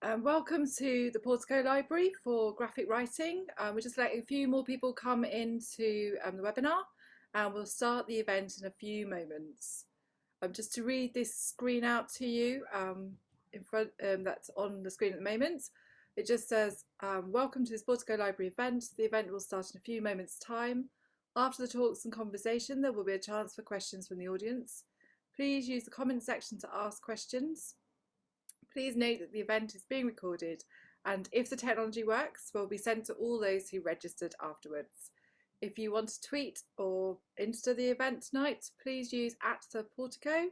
Welcome to the Portico Library for graphic writing. We're just letting a few more people come into the webinar, and we'll start the event in a few moments. Just to read this screen out to you in front, that's on the screen at the moment. It just says, welcome to this Portico Library event. The event will start in a few moments' time. After the talks and conversation, there will be a chance for questions from the audience. Please use the comment section to ask questions. Please note that the event is being recorded, and if the technology works, will be sent to all those who registered afterwards. If you want to tweet or Insta the event tonight, please use @theportico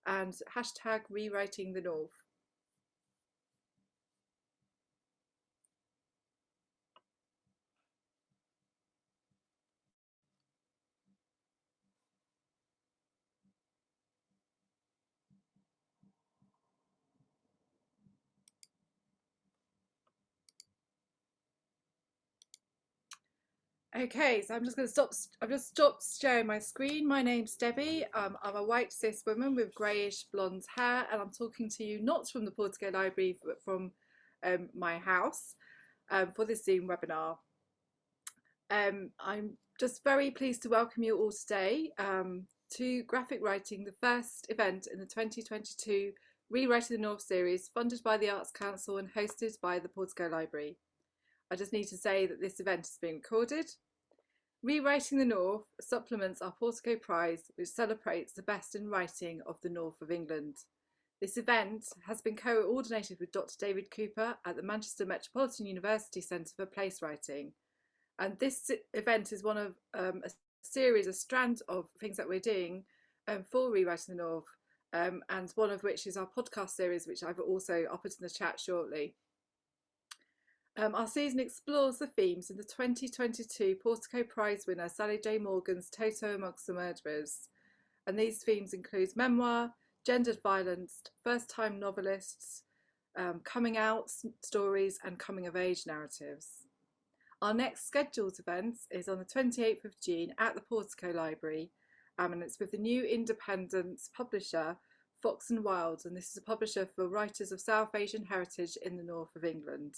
and hashtag rewriting the North. Okay, so I've just stopped sharing my screen. My name's Debbie. I'm a white cis woman with greyish blonde hair, and I'm talking to you not from the Portico Library, but from my house for this Zoom webinar. I'm just very pleased to welcome you all today to Graphic Writing, the first event in the 2022 Rewriting the North series, funded by the Arts Council and hosted by the Portico Library. I just need to say that this event is being recorded. Rewriting the North supplements our Portico Prize, which celebrates the best in writing of the North of England. This event has been coordinated with Dr. David Cooper at the Manchester Metropolitan University Centre for Place Writing. And this event is one of a strand of things that we're doing for Rewriting the North, and one of which is our podcast series, which I've also put in the chat shortly. Our season explores the themes in the 2022 Portico Prize winner Sally J. Morgan's Toto Amongst the Murderers. And these themes include memoir, gendered violence, first-time novelists, coming out stories and coming-of-age narratives. Our next scheduled event is on the 28th of June at the Portico Library, and it's with the new independent publisher Fox and Wild, and this is a publisher for writers of South Asian heritage in the north of England.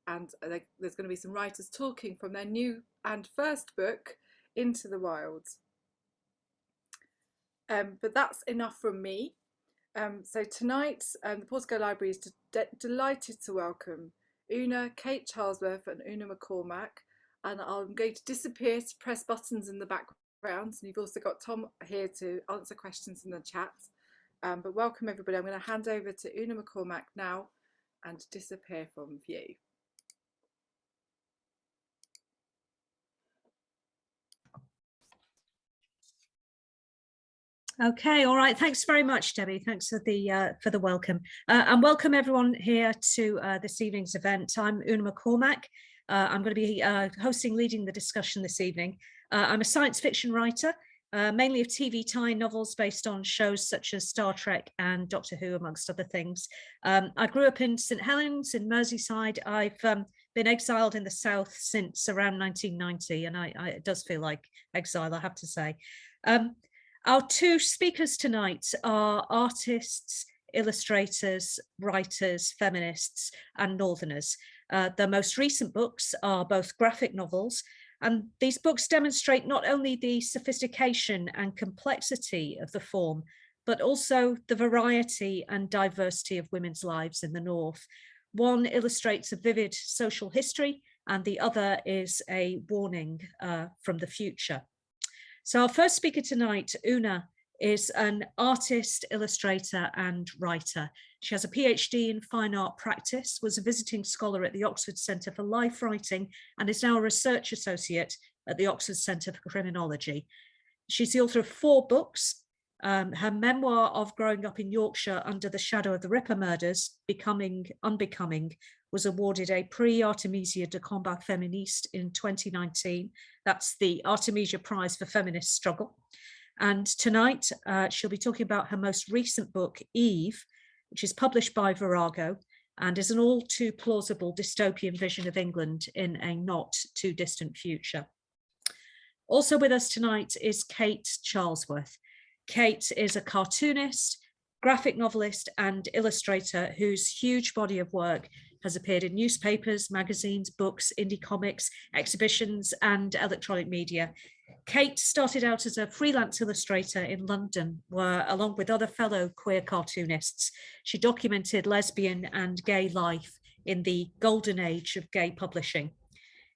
And there's going to be some writers talking from their new and first book, Into the Wild. But that's enough from me. So tonight, the Portico Library is delighted to welcome Una, Kate Charlesworth and Una McCormack. And I'm going to disappear to press buttons in the background. And you've also got Tom here to answer questions in the chat. But welcome everybody. I'm going to hand over to Una McCormack now and disappear from view. Okay, all right. Thanks very much, Debbie. Thanks for the welcome, and welcome everyone here to this evening's event. I'm Una McCormack. I'm going to be leading the discussion this evening. I'm a science fiction writer, mainly of TV tie novels based on shows such as Star Trek and Doctor Who, amongst other things. I grew up in St Helens in Merseyside. I've been exiled in the South since around 1990, and it does feel like exile, I have to say. Our two speakers tonight are artists, illustrators, writers, feminists, and northerners. Their most recent books are both graphic novels, and these books demonstrate not only the sophistication and complexity of the form, but also the variety and diversity of women's lives in the North. One illustrates a vivid social history, and the other is a warning from the future. So our first speaker tonight, Una, is an artist, illustrator and writer. She has a PhD in fine art practice, was a visiting scholar at the Oxford Centre for Life Writing, and is now a research associate at the Oxford Centre for Criminology. She's the author of 4 books. Her memoir of growing up in Yorkshire under the shadow of the Ripper murders, Becoming Unbecoming, was awarded a Prix Artemisia de Combat Féministe in 2019. That's the Artemisia Prize for Feminist Struggle. And tonight she'll be talking about her most recent book, Eve, which is published by Virago and is an all too plausible dystopian vision of England in a not too distant future. Also with us tonight is Kate Charlesworth. Kate is a cartoonist, graphic novelist and illustrator whose huge body of work has appeared in newspapers, magazines, books, indie comics, exhibitions, and electronic media. Kate started out as a freelance illustrator in London, where, along with other fellow queer cartoonists, she documented lesbian and gay life in the golden age of gay publishing.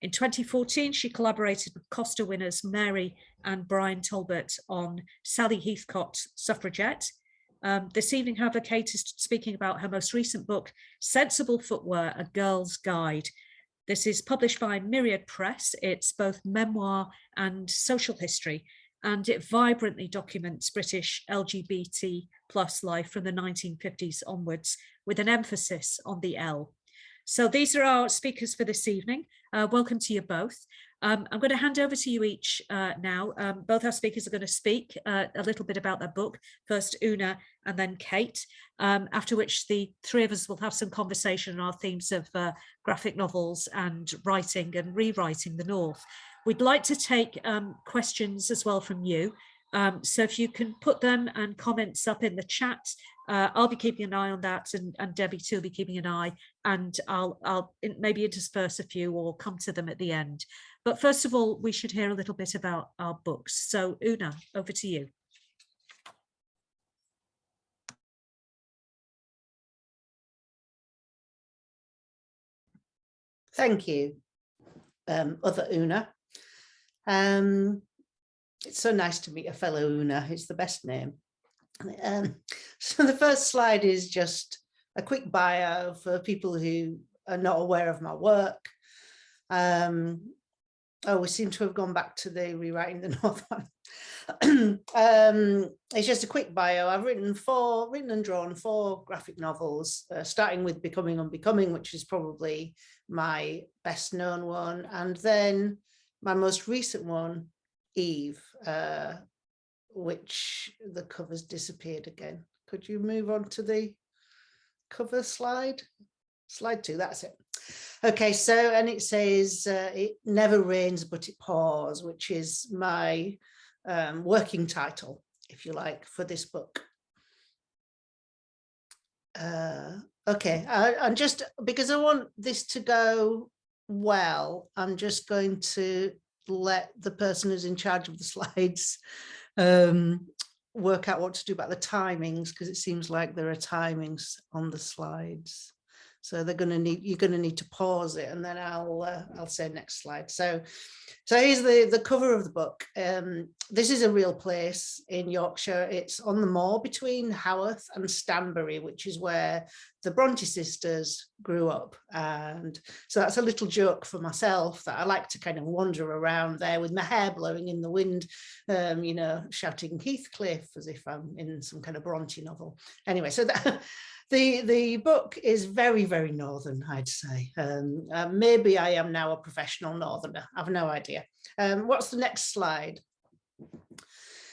In 2014, she collaborated with Costa winners Mary and Brian Talbot on Sally Heathcote's Suffragette. This evening, however, Kate is speaking about her most recent book, Sensible Footwear, A Girl's Guide. This is published by Myriad Press. It's both memoir and social history, and it vibrantly documents British LGBT plus life from the 1950s onwards, with an emphasis on the L. So these are our speakers for this evening. Welcome to you both. I'm going to hand over to you each now. Both our speakers are going to speak a little bit about their book. First Una and then Kate, after which the three of us will have some conversation on our themes of graphic novels and writing and rewriting the North. We'd like to take questions as well from you. So if you can put them and comments up in the chat, I'll be keeping an eye on that, and Debbie too will be keeping an eye, and I'll maybe intersperse a few or come to them at the end. But first of all, we should hear a little bit about our books. So Una, over to you. Thank you, other Una. It's so nice to meet a fellow Una. It's the best name. So the first slide is just a quick bio for people who are not aware of my work. Oh, we seem to have gone back to the rewriting the North one. It's just a quick bio. I've written and drawn 4 graphic novels, starting with Becoming Unbecoming, which is probably my best known one, and then my most recent one, Eve, which the cover's disappeared again. Could you move on to the cover slide? Slide 2, that's it. Okay, so, and it says, it never rains, but it pours, which is my working title, if you like, for this book. Okay, I'm just, because I want this to go well, I'm just going to let the person who's in charge of the slides work out what to do about the timings, because it seems like there are timings on the slides. So you're going to need to pause it, and then I'll say next slide. So here's the cover of the book. This is a real place in Yorkshire. It's on the moor between Haworth and Stanbury, which is where the Bronte sisters grew up. And so that's a little joke for myself, that I like to kind of wander around there with my hair blowing in the wind, you know, shouting Heathcliff as if I'm in some kind of Bronte novel. Anyway, so that the book is very, very northern, I'd say. Maybe I am now a professional northerner. I've no idea. What's the next slide?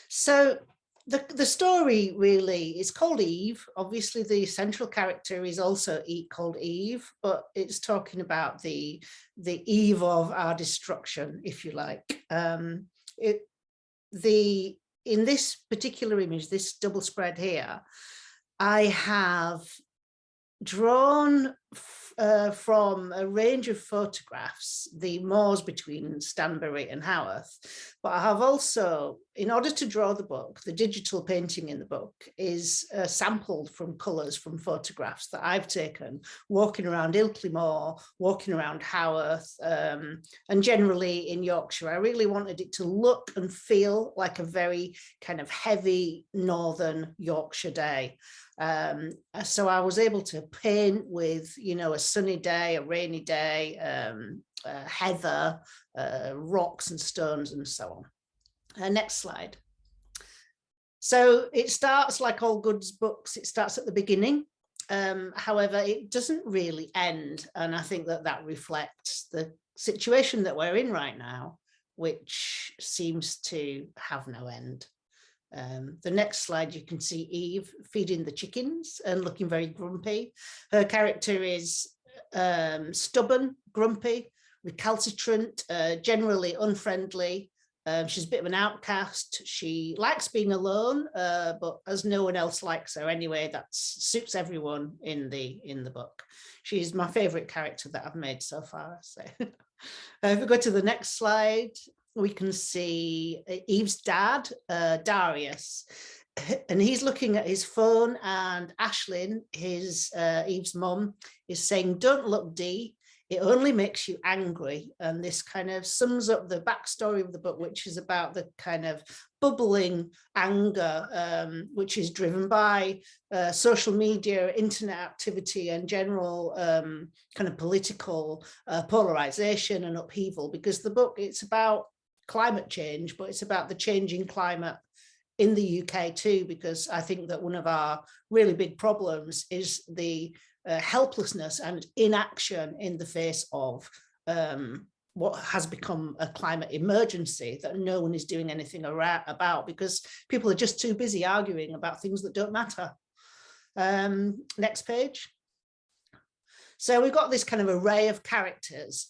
So the story really is called Eve. Obviously, the central character is also called Eve, but it's talking about the eve of our destruction, if you like. In this particular image, this double spread here, I have drawn from a range of photographs the moors between Stanbury and Haworth, but I have also, in order to draw the book, the digital painting in the book is sampled from colours from photographs that I've taken walking around Ilkley Moor, walking around Haworth, and generally in Yorkshire. I really wanted it to look and feel like a very kind of heavy northern Yorkshire day. So I was able to paint with, you know, a sunny day, a rainy day, heather, rocks and stones and so on. Next slide. So it starts like all good books, it starts at the beginning. However, it doesn't really end. And I think that reflects the situation that we're in right now, which seems to have no end. The next slide, you can see Eve feeding the chickens and looking very grumpy. Her character is stubborn, grumpy, recalcitrant, generally unfriendly, She's a bit of an outcast. She likes being alone, but as no one else likes her anyway, that suits everyone in the book. She's my favourite character that I've made so far. So if we go to the next slide, we can see Eve's dad, Darius, and he's looking at his phone, and Aislinn, Eve's mum, is saying, "Don't look, Dee. It only makes you angry." And this kind of sums up the backstory of the book, which is about the kind of bubbling anger, which is driven by social media, internet activity, and general kind of political polarization and upheaval. Because the book, it's about climate change, but it's about the changing climate in the UK too, because I think that one of our really big problems is the helplessness and inaction in the face of what has become a climate emergency that no one is doing anything about, because people are just too busy arguing about things that don't matter. Next page. So we've got this kind of array of characters.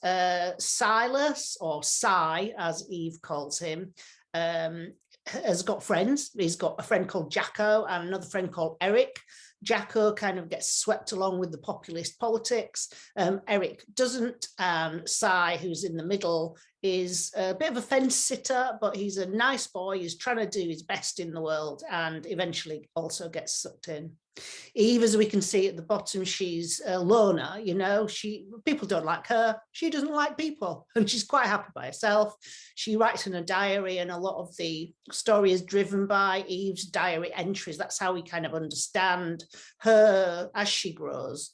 Silas, or Si, as Eve calls him, has got friends. He's got a friend called Jacko and another friend called Eric. Jacko kind of gets swept along with the populist politics. Eric doesn't, and Si, who's in the middle, is a bit of a fence sitter, but he's a nice boy. He's trying to do his best in the world and eventually also gets sucked in. Eve, as we can see at the bottom, she's a loner, you know, people don't like her, she doesn't like people, and she's quite happy by herself. She writes in a diary, and a lot of the story is driven by Eve's diary entries. That's how we kind of understand her as she grows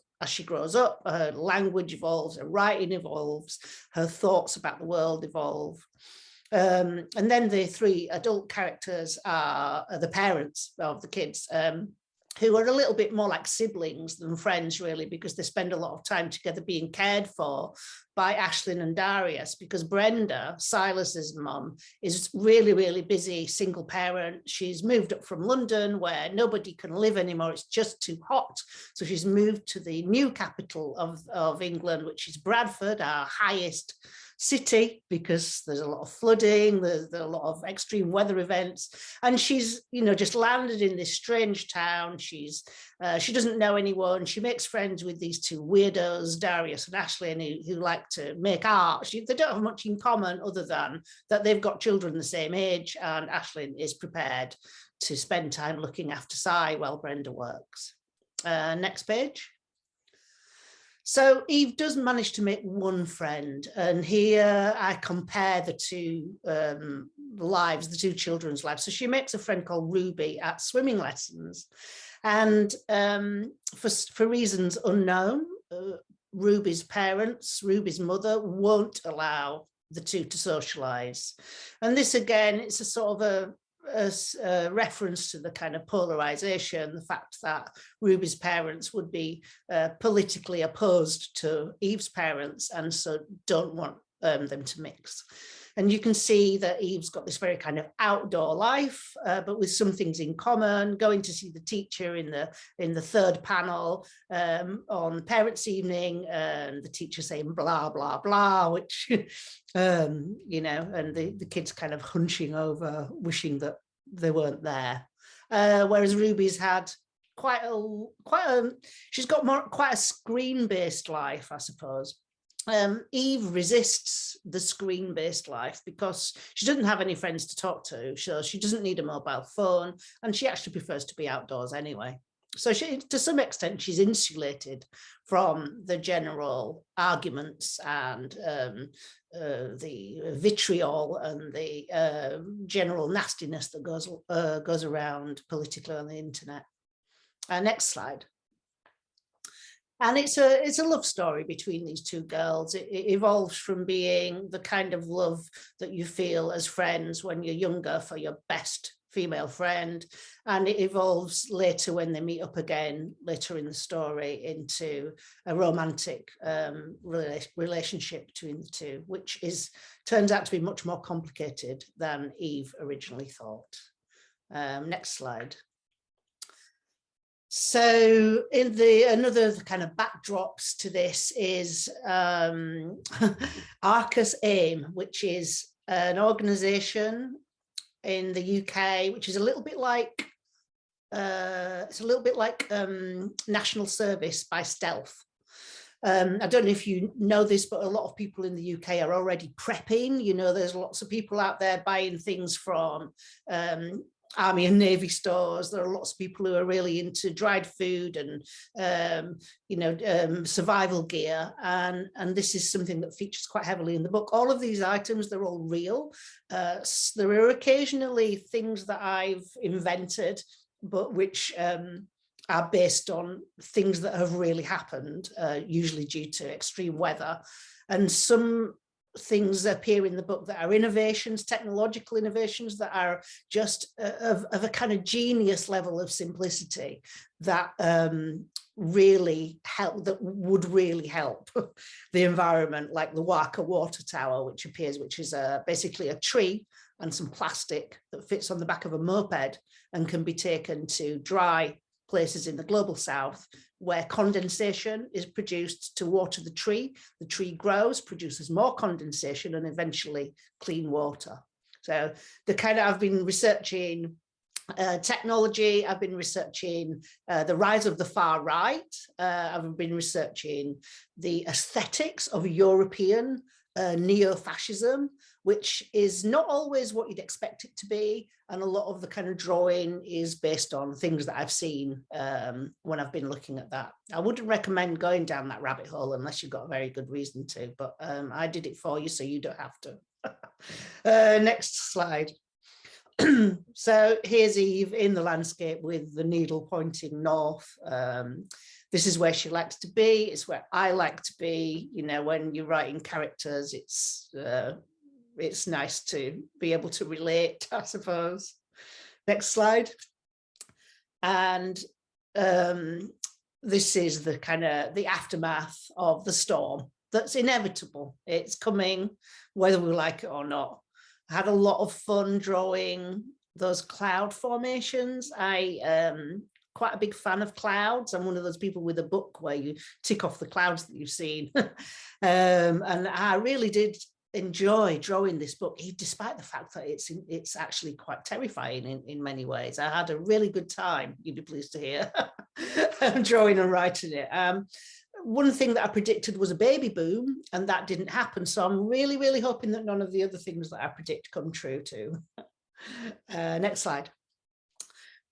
up. Her language evolves, her writing evolves, her thoughts about the world evolve. And then the three adult characters are the parents of the kids, who are a little bit more like siblings than friends, really, because they spend a lot of time together being cared for by Aislinn and Darius, because Brenda, Silas's mum, is really, really busy single parent. She's moved up from London where nobody can live anymore. It's just too hot. So she's moved to the new capital of England, which is Bradford, our highest city, because there's a lot of flooding, there's a lot of extreme weather events, and she's, you know, just landed in this strange town. She doesn't know anyone. She makes friends with these two weirdos, Darius and Aislinn, who like to make art. They don't have much in common other than that they've got children the same age, and Aislinn is prepared to spend time looking after Si while Brenda works. Next page. So Eve does manage to make one friend, and here I compare the two lives, the two children's lives. So she makes a friend called Ruby at swimming lessons, and for reasons unknown, Ruby's parents, Ruby's mother, won't allow the two to socialise. And this again, it's a sort of a reference to the kind of polarization, the fact that Ruby's parents would be politically opposed to Eve's parents, and so don't want them to mix. And you can see that Eve's got this very kind of outdoor life, but with some things in common, going to see the teacher in the third panel on parents' evening, and the teacher saying blah, blah, blah, which, you know, and the kids kind of hunching over, wishing that they weren't there. Whereas Ruby's had quite a screen-based life, I suppose. Eve resists the screen-based life because she doesn't have any friends to talk to, so she doesn't need a mobile phone, and she actually prefers to be outdoors anyway. So she, to some extent, she's insulated from the general arguments and the vitriol and the general nastiness that goes around politically on the internet. Next slide. And it's a love story between these two girls. It evolves from being the kind of love that you feel as friends when you're younger for your best female friend, and it evolves later when they meet up again later in the story into a romantic relationship between the two, which turns out to be much more complicated than Eve originally thought. Next slide. So another kind of backdrops to this is Arcus Aim, which is an organisation in the UK, which is a little bit like national service by stealth. I don't know if you know this, but a lot of people in the UK are already prepping. You know, there's lots of people out there buying things from Army and Navy stores. There are lots of people who are really into dried food and, survival gear. And this is something that features quite heavily in the book. All of these items, they're all real. There are occasionally things that I've invented, but which are based on things that have really happened, usually due to extreme weather. And some things appear in the book that are innovations, technological innovations that are just of a kind of genius level of simplicity that really help, that would really help the environment, like the Waka water tower, which is basically a tree and some plastic that fits on the back of a moped and can be taken to dry places in the global south where condensation is produced to water the tree grows, produces more condensation, and eventually clean water. So I've been researching technology, I've been researching the rise of the far right, I've been researching the aesthetics of European neo-fascism, which is not always what you'd expect it to be, and a lot of the kind of drawing is based on things that I've seen when I've been looking at that. I wouldn't recommend going down that rabbit hole unless you've got a very good reason to, but I did it for you so you don't have to. Next slide. So here's Eve in the landscape with the needle pointing north. This is where she likes to be. It's where I like to be. You know, when you're writing characters, it's nice to be able to relate, I suppose. Next slide. And this is the aftermath of the storm that's inevitable. It's coming, whether we like it or not. I had a lot of fun drawing those cloud formations. Quite a big fan of clouds. I'm one of those people with a book where you tick off the clouds that you've seen. And I really did enjoy drawing this book, despite the fact that it's actually quite terrifying in many ways. I had a really good time, you'd be pleased to hear, drawing and writing it. One thing that I predicted was a baby boom, and that didn't happen. So I'm really, really hoping that none of the other things that I predict come true too. Next slide.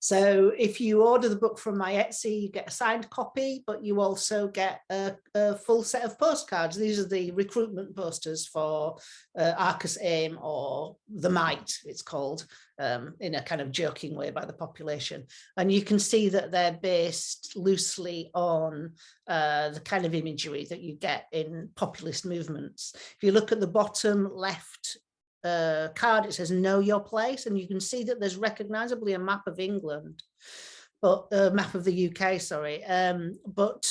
So if you order the book from my Etsy, you get a signed copy, but you also get a full set of postcards. These are the recruitment posters for Arcus Aim, or The Might, it's called, in a kind of joking way by the population. And you can see that they're based loosely on the kind of imagery that you get in populist movements. If you look at the bottom left card, it says know your place, and you can see that there's recognizably a map of England, but a map of the UK, sorry, but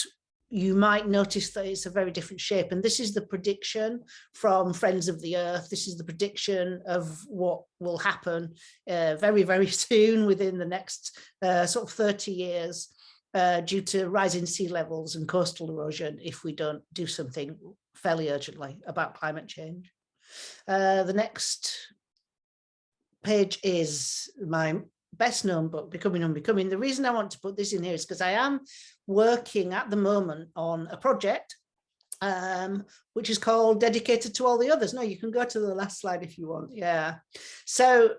you might notice that it's a very different shape. And this is the prediction from Friends of the Earth. This is the prediction of what will happen very, very soon, within the next sort of 30 years, due to rising sea levels and coastal erosion, if we don't do something fairly urgently about climate change. The next page is my best known book, Becoming Unbecoming. The reason I want to put this in here is because I am working at the moment on a project which is called Dedicated to All the Others. No, you can go to the last slide if you want. Yeah. So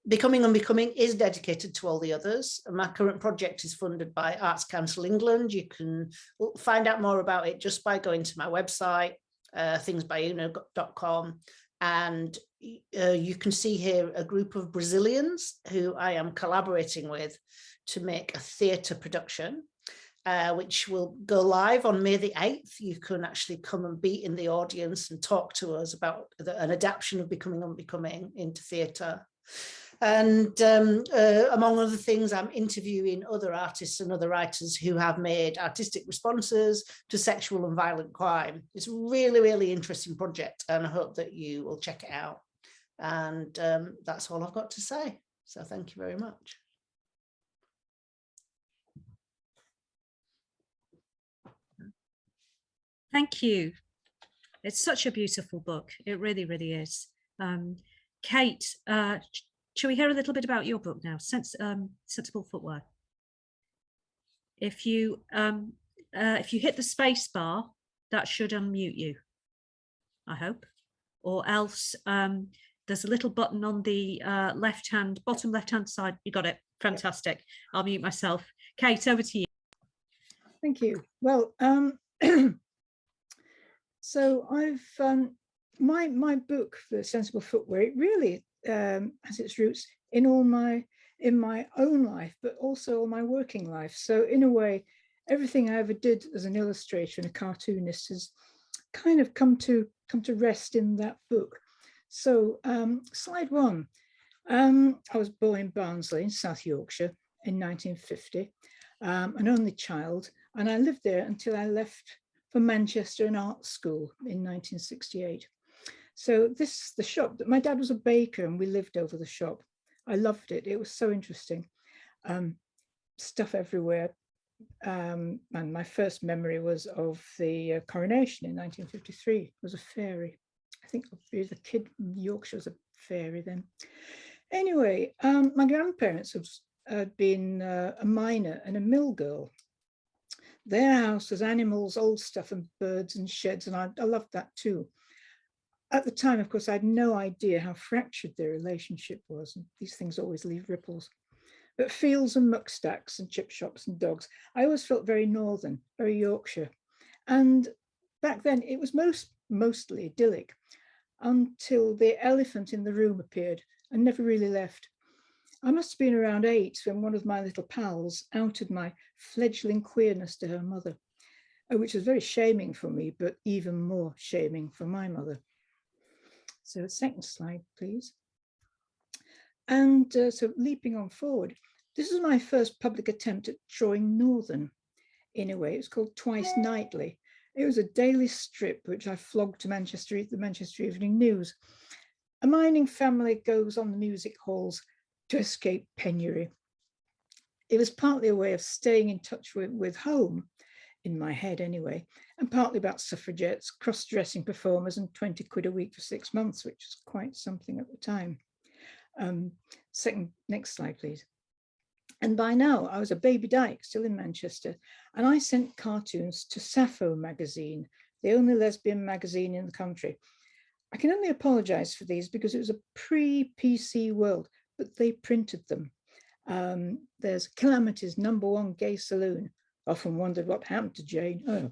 Becoming Unbecoming is dedicated to all the others. My current project is funded by Arts Council England. You can find out more about it just by going to my website, thingsbyuna.com, and you can see here a group of Brazilians who I am collaborating with to make a theatre production, which will go live on May the 8th. You can actually come and be in the audience and talk to us about an adaptation of Becoming Unbecoming into theatre. And among other things, I'm interviewing other artists and other writers who have made artistic responses to sexual and violent crime. It's a really, really interesting project, and I hope that you will check it out. And that's all I've got to say. So thank you very much. Thank you. It's such a beautiful book. It really, really is. Kate, shall we hear a little bit about your book now, Sensible Footwear? If you hit the space bar, that should unmute you, I hope, or else there's a little button on the bottom left-hand side. You got it. Fantastic. I'll mute myself. Kate, over to you. Thank you. Well, so I've my book, The Sensible Footwear, it really has its roots in my own life, but also all my working life. So in a way, everything I ever did as an illustrator and a cartoonist has kind of come to rest in that book. So slide 1. I was born in Barnsley in South Yorkshire in 1950, an only child, and I lived there until I left for Manchester and art school in 1968. So the shop, my dad was a baker and we lived over the shop. I loved it. It was so interesting. Stuff everywhere. And my first memory was of the coronation in 1953. It was a fairy. I think the kid in Yorkshire was a fairy then. Anyway, my grandparents had been a miner and a mill girl. Their house was animals, old stuff and birds and sheds, and I loved that too. At the time, of course, I had no idea how fractured their relationship was, and these things always leave ripples. But fields and muck stacks and chip shops and dogs, I always felt very northern, very Yorkshire. And back then it was mostly idyllic until the elephant in the room appeared and never really left. I must have been around 8 when one of my little pals outed my fledgling queerness to her mother, which was very shaming for me, but even more shaming for my mother. So second slide, please. And so leaping on forward, this is my first public attempt at drawing northern in a way. It was called Twice Nightly. It was a daily strip which I flogged to the Manchester Evening News. A mining family goes on the music halls to escape penury. It was partly a way of staying in touch with home, in my head anyway, and partly about suffragettes, cross-dressing performers, and 20 quid a week for 6 months, which was quite something at the time. Next slide, please. And by now I was a baby dyke, still in Manchester, and I sent cartoons to Sappho magazine, the only lesbian magazine in the country. I can only apologize for these because it was a pre-PC world, but they printed them. There's Calamity's #1 gay saloon. Often wondered what happened to Jane. Oh,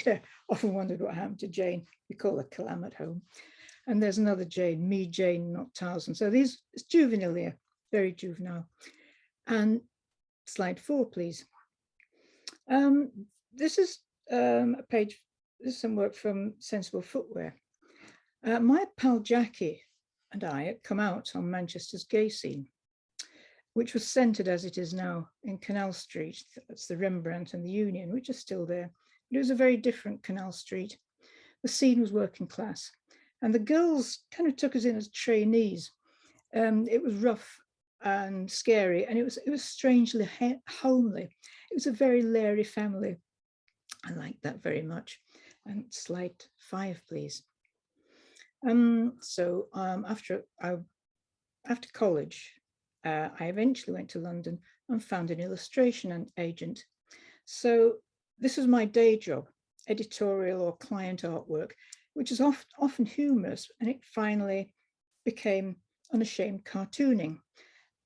yeah, often wondered what happened to Jane. We call her Calam at home. And there's another Jane, me Jane, not Tarzan. So it's juvenile here, very juvenile. And slide 4, please. This is a page, this is some work from Sensible Footwear. My pal Jackie and I had come out on Manchester's gay scene, which was centred as it is now in Canal Street. That's the Rembrandt and the Union, which are still there. It was a very different Canal Street. The scene was working class. And the girls kind of took us in as trainees. It was rough and scary, and it was strangely homely. It was a very Larry family. I liked that very much. And slide 5, please. After college, I eventually went to London and found an illustration agent. So this was my day job, editorial or client artwork, which is often humorous, and it finally became unashamed cartooning.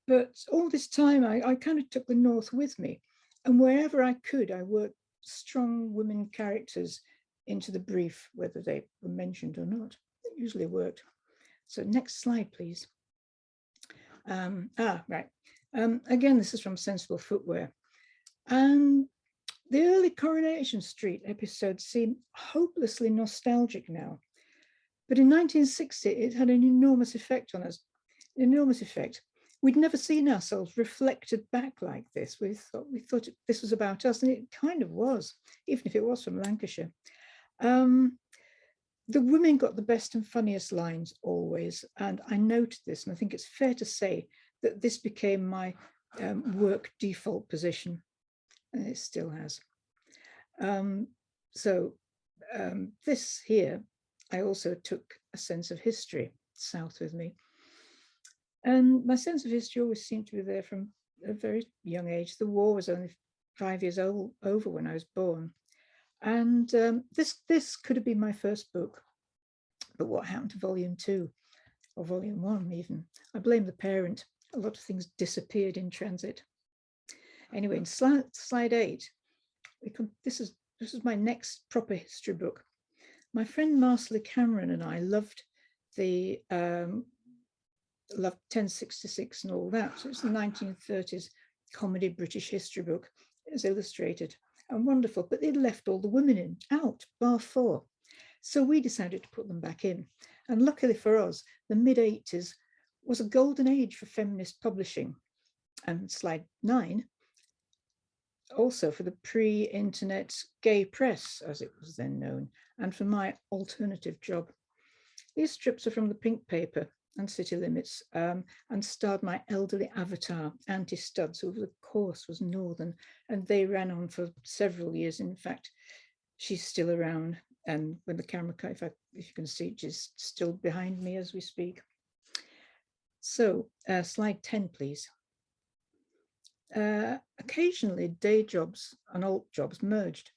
But all this time, I kind of took the North with me, and wherever I could, I worked strong women characters into the brief, whether they were mentioned or not. It usually worked. So next slide, please. Right. Again, this is from Sensible Footwear. And the early Coronation Street episodes seem hopelessly nostalgic now. But in 1960, it had an enormous effect on us. An enormous effect. We'd never seen ourselves reflected back like this. We thought this was about us, and it kind of was, even if it was from Lancashire. The women got the best and funniest lines always, and I noted this, and I think it's fair to say that this became my work default position, and it still has. This here, I also took a sense of history. south with me. And my sense of history always seemed to be there from a very young age. The war was only 5 years over when I was born. And this could have been my first book. But what happened to volume 2 or volume 1 even? I blame the parent. A lot of things disappeared in transit. Anyway, in slide 8, this is my next proper history book. My friend Marcella Cameron and I loved the 1066 and all that. So it's the 1930s comedy British history book. It was illustrated and wonderful, but they'd left all the women out, bar 4. So we decided to put them back in. And luckily for us, the mid-80s was a golden age for feminist publishing. And slide 9, also for the pre-internet gay press, as it was then known, and for my alternative job. These strips are from the Pink Paper and City Limits, and starred my elderly avatar, Auntie Studs, who of course was Northern, and they ran on for several years. In fact, she's still around, and when the camera, if you can see, she's still behind me as we speak. So slide 10, please. Occasionally, day jobs and alt jobs merged.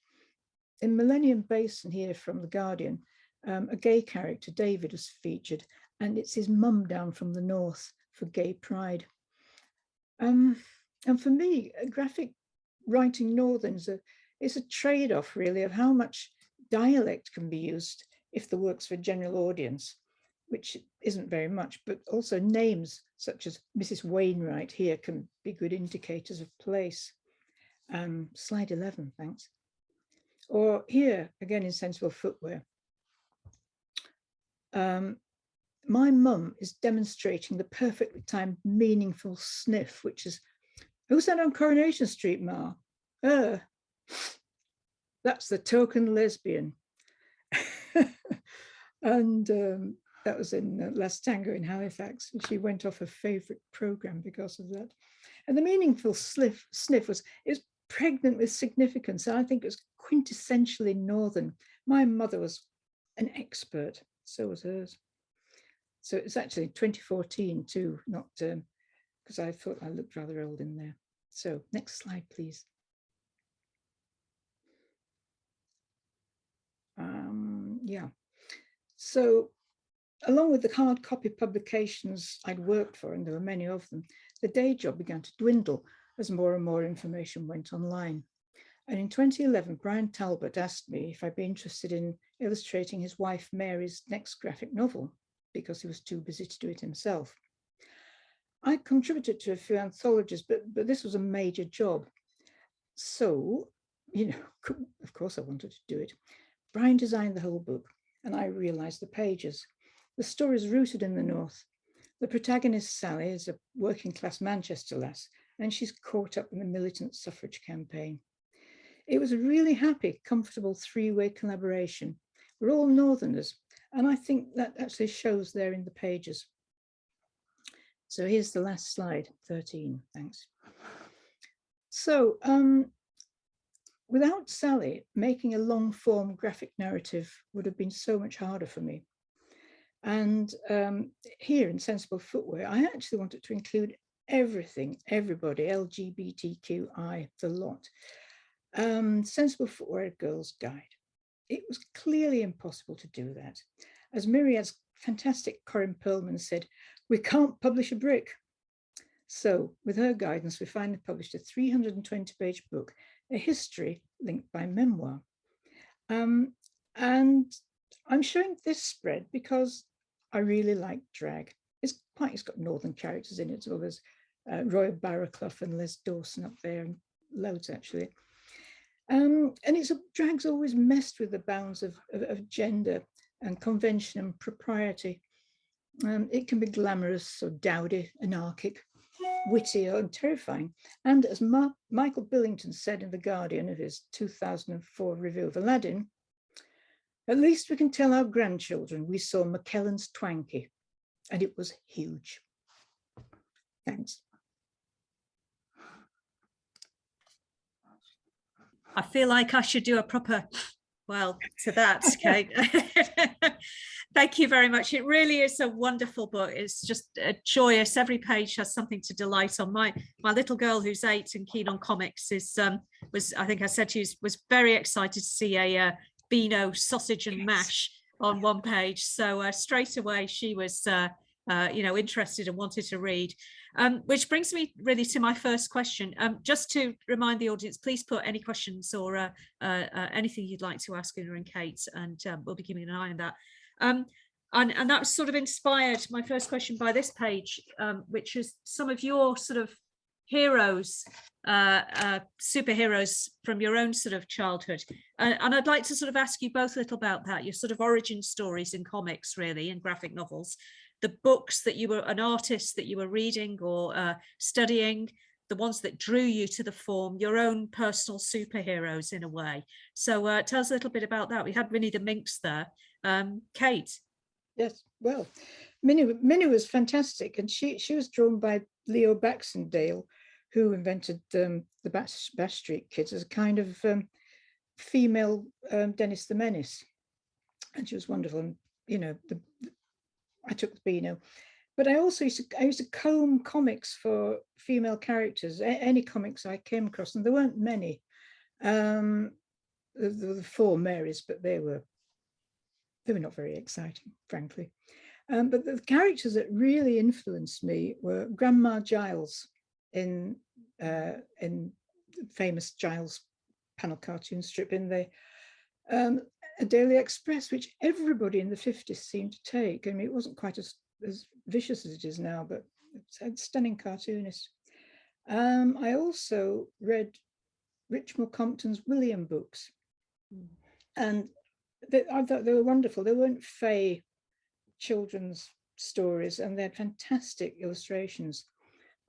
In Millennium Basin here from The Guardian, a gay character, David, was featured, and it's his mum down from the north for Gay Pride. And for me, graphic writing Northern is a trade-off, really, of how much dialect can be used if the work's for a general audience, which isn't very much, but also names such as Mrs. Wainwright here can be good indicators of place. Slide 11, thanks. Or here, again in Sensible Footwear. My mum is demonstrating the perfectly timed, meaningful sniff, which is, who's that on Coronation Street, Ma? That's the token lesbian. And that was in Last Tango in Halifax. And she went off her favorite program because of that. And the meaningful sniff is pregnant with significance. I think it was quintessentially Northern. My mother was an expert, so was hers. So it's actually 2014 too, not because I thought I looked rather old in there. So next slide, please. Yeah. So along with the hard copy publications I'd worked for, and there were many of them, the day job began to dwindle as more and more information went online. And in 2011, Brian Talbot asked me if I'd be interested in illustrating his wife Mary's next graphic novel, because he was too busy to do it himself. I contributed to a few anthologies, but this was a major job. So, you know, of course I wanted to do it. Brian designed the whole book, and I realized the pages. The story is rooted in the North. The protagonist, Sally, is a working class Manchester lass, and she's caught up in the militant suffrage campaign. It was a really happy, comfortable three-way collaboration. We're all Northerners, and I think that actually shows there in the pages. So here's the last slide, 13, thanks. So without Sally, making a long-form graphic narrative would have been so much harder for me. And here in Sensible Footwear, I actually wanted to include everything, everybody, LGBTQI, the lot. Sensible Footwear Girl's Guide. It was clearly impossible to do that. As Myriad's fantastic Corinne Perlman said, we can't publish a brick. So with her guidance, we finally published a 320-page book, a history linked by memoir. And I'm showing this spread because I really like drag. It's got Northern characters in it. So there's Roy Barraclough and Les Dawson up there, and loads actually. And drag's always messed with the bounds of gender and convention and propriety. It can be glamorous or dowdy, anarchic, witty or terrifying. And as Michael Billington said in The Guardian of his 2004 review of Aladdin, at least we can tell our grandchildren we saw McKellen's Twanky, and it was huge. Thanks. I feel like I should do a proper Well, to that, Kate, thank you very much. It really is a wonderful book. It's just joyous. Every page has something to delight on. My little girl, who's 8 and keen on comics, was, I think I said to you, was very excited to see a Beano sausage and mash on one page. So straight away she was interested and wanted to read. Which brings me really to my first question. Just to remind the audience, please put any questions or anything you'd like to ask Una and Kate, and we'll be keeping an eye on that. And that was sort of inspired, my first question, by this page, which is some of your sort of heroes, superheroes from your own sort of childhood. And I'd like to sort of ask you both a little about that, your sort of origin stories in comics, really, in graphic novels, the books that you were, an artist that you were reading or studying, the ones that drew you to the form, your own personal superheroes in a way. So tell us a little bit about that. We had Winnie the Minx there. Kate. Yes, well, Minnie was fantastic, and she was drawn by Leo Baxendale, who invented the Bash Street Kids as a kind of female Dennis the Menace, and she was wonderful. And I took the Beano, but I also used to comb comics for female characters, any comics I came across, and there weren't many. There were 4 Marys, but they were not very exciting, frankly. But the characters that really influenced me were Grandma Giles in famous Giles panel cartoon strip in the Daily Express, which everybody in the 50s seemed to take. I mean, it wasn't quite as vicious as it is now, but it's a stunning cartoonist. I also read Richmond Compton's William books, and I thought they were wonderful. They weren't fey children's stories, and they had fantastic illustrations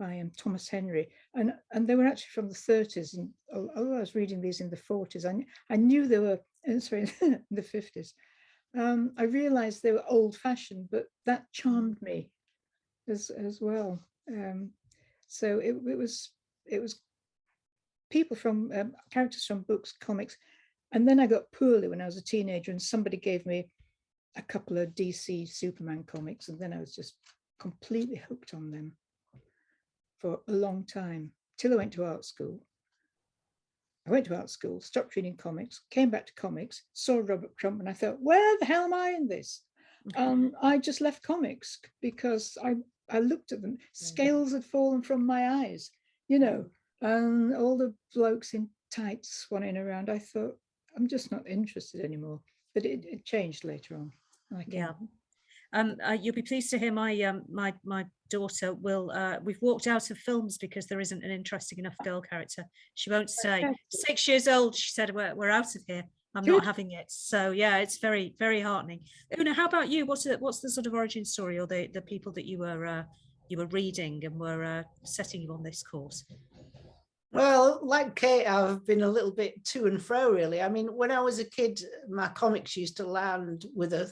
by Thomas Henry, and they were actually from the 30s. And although I was reading these in the 40s, I knew they were in the 50s. I realized they were old-fashioned, but that charmed me as well. So it was people from characters from books, comics. And then I got poorly when I was a teenager, and somebody gave me a couple of DC Superman comics, and then I was just completely hooked on them for a long time, till I went to art school. I went to art school, stopped reading comics, came back to comics, saw Robert Crumb, and I thought, where the hell am I in this? I just left comics because I looked at them. Scales had fallen from my eyes, and all the blokes in tights swanning around. I thought, I'm just not interested anymore. But it changed later on. Yeah. You'll be pleased to hear my my daughter will. We've walked out of films because there isn't an interesting enough girl character. She won't say. 6 years old, she said, we're out of here. I'm not having it. So yeah, it's very, very heartening. Una, how about you? What's the sort of origin story, or the people that you were reading and were setting you on this course? Well, like Kate, I've been a little bit to and fro, really. I mean, when I was a kid, my comics used to land with a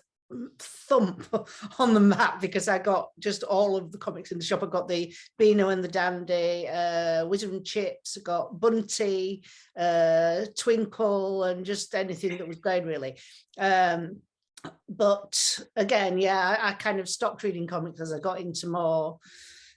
thump on the mat because I got just all of the comics in the shop. I got the Beano and the Dandy, Wizard and Chips, I got Bunty, Twinkle, and just anything that was going, really. But again, yeah, I kind of stopped reading comics as I got into more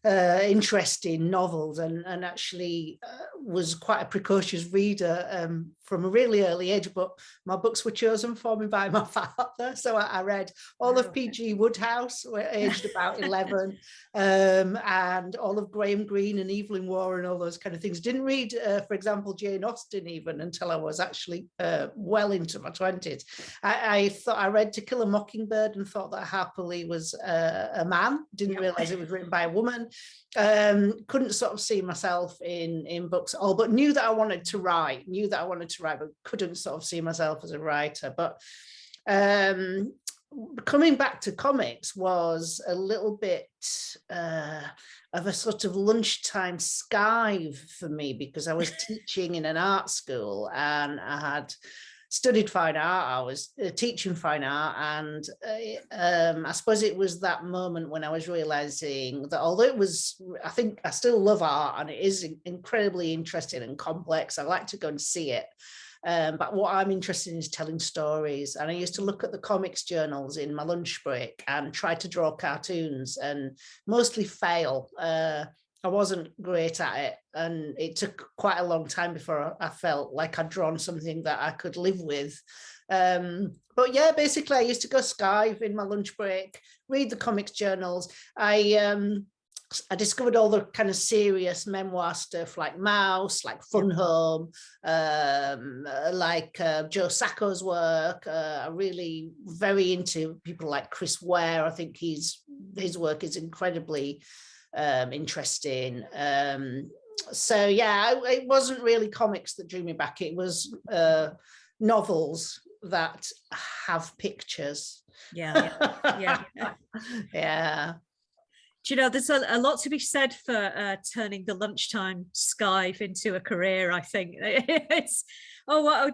interesting novels, and actually was quite a precocious reader from a really early age, but my books were chosen for me by my father. So I read all of P.G. Wodehouse, aged about 11, and all of Graham Greene and Evelyn Waugh and all those kind of things. Didn't read, for example, Jane Austen even until I was actually well into my 20s. I thought I read To Kill a Mockingbird and thought that Harper Lee was a man. Didn't realize it was written by a woman. Couldn't sort of see myself in books at all, but knew that I wanted to write, but couldn't sort of see myself as a writer. But coming back to comics was a little bit of a sort of lunchtime skive for me, because I was teaching in an art school and I had studied fine art. I was teaching fine art, and I suppose it was that moment when I was realizing that although it was, I think I still love art and it is incredibly interesting and complex, I like to go and see it, But what I'm interested in is telling stories. And I used to look at the comics journals in my lunch break and try to draw cartoons and mostly fail. I wasn't great at it, and it took quite a long time before I felt like I'd drawn something that I could live with. But yeah, basically I used to go skive in my lunch break, read the comics journals. I discovered all the kind of serious memoir stuff like Mouse, like Fun Home, like Joe Sacco's work. Really very into people like Chris Ware. I think his work is incredibly interesting. So yeah, it wasn't really comics that drew me back. It was novels that have pictures. Yeah. Yeah. Do you know, there's a lot to be said for turning the lunchtime skive into a career, I think. It's,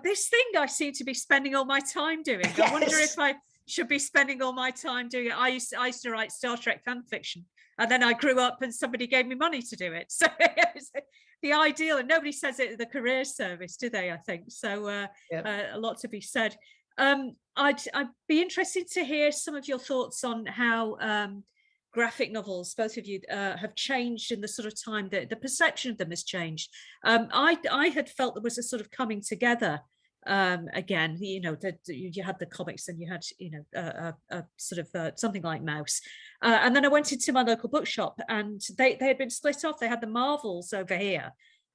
this thing I seem to be spending all my time doing. Yes. I wonder if I should be spending all my time doing it. I used to write Star Trek fan fiction, and then I grew up and somebody gave me money to do it. So it was the ideal, and nobody says it at the career service, do they, I think? So a lot to be said. I'd be interested to hear some of your thoughts on how graphic novels, both of you, have changed in the sort of time that the perception of them has changed. I had felt there was a sort of coming together again, you know, that you had the comics and you had, you know, a sort of something like Mouse. And then I went into my local bookshop and they had been split off. They had the Marvels over here.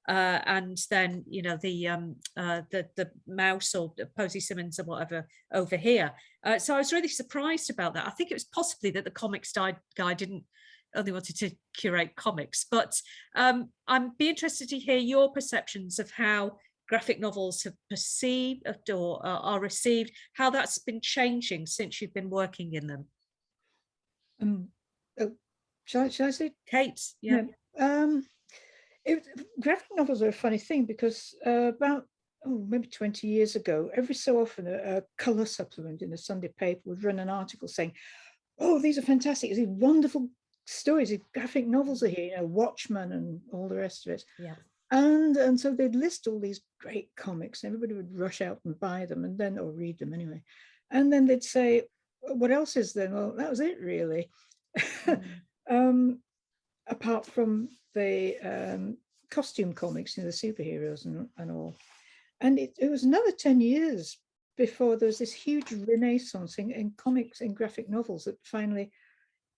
And then, you know, the Mouse or Posey Simmons or whatever over here. So I was really surprised about that. I think it was possibly that the comics guy didn't only wanted to curate comics, but I'd be interested to hear your perceptions of how graphic novels have perceived or are received, how that's been changing since you've been working in them. Shall I say? Kate, yeah. Graphic novels are a funny thing because about maybe 20 years ago, every so often a colour supplement in a Sunday paper would run an article saying, "Oh, these are fantastic! These wonderful stories. These graphic novels are here. You know, Watchmen and all the rest of it." Yeah. And so they'd list all these great comics. Everybody would rush out and buy them, and then or read them anyway. And then they'd say, "What else is there?" Well, that was it really. Apart from the costume comics, you know, the superheroes and all. And it was another 10 years before there was this huge renaissance in comics and graphic novels that finally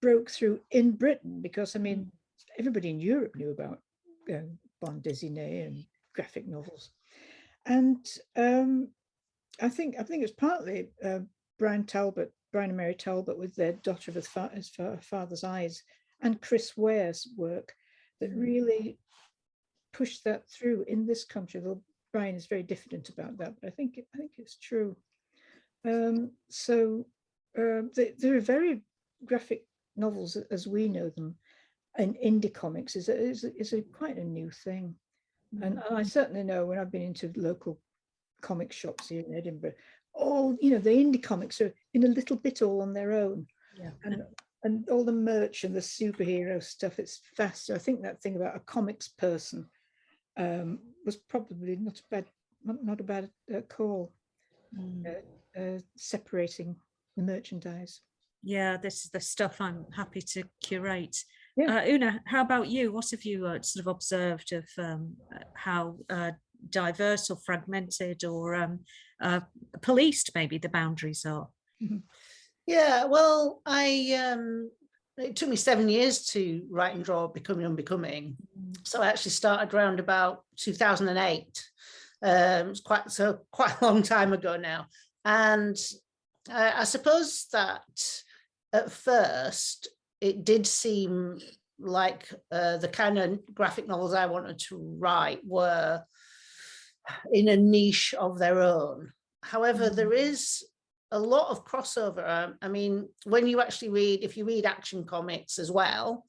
broke through in Britain, because I mean, everybody in Europe knew about bande dessinée and graphic novels. And I think it's partly Brian and Mary Talbot with their Daughter of His Father's Eyes and Chris Ware's work that really pushed that through in this country. Though Brian is very diffident about that, but I think it's true. So there are very graphic novels as we know them, and indie comics is quite a new thing. And I certainly know when I've been into local comic shops here in Edinburgh, all, you know, the indie comics are in a little bit all on their own. Yeah. And all the merch and the superhero stuff, it's faster. I think that thing about a comics person was probably not a bad call, separating the merchandise. Yeah, this is the stuff I'm happy to curate. Yeah. Una, how about you? What have you sort of observed of how diverse or fragmented or policed maybe the boundaries are? Mm-hmm. Yeah, well, it took me 7 years to write and draw Becoming Unbecoming. So I actually started around about 2008. It's quite a long time ago now. And I suppose that at first it did seem like the kind of graphic novels I wanted to write were in a niche of their own. However, there is a lot of crossover. I mean, when you actually read, if you read action comics as well,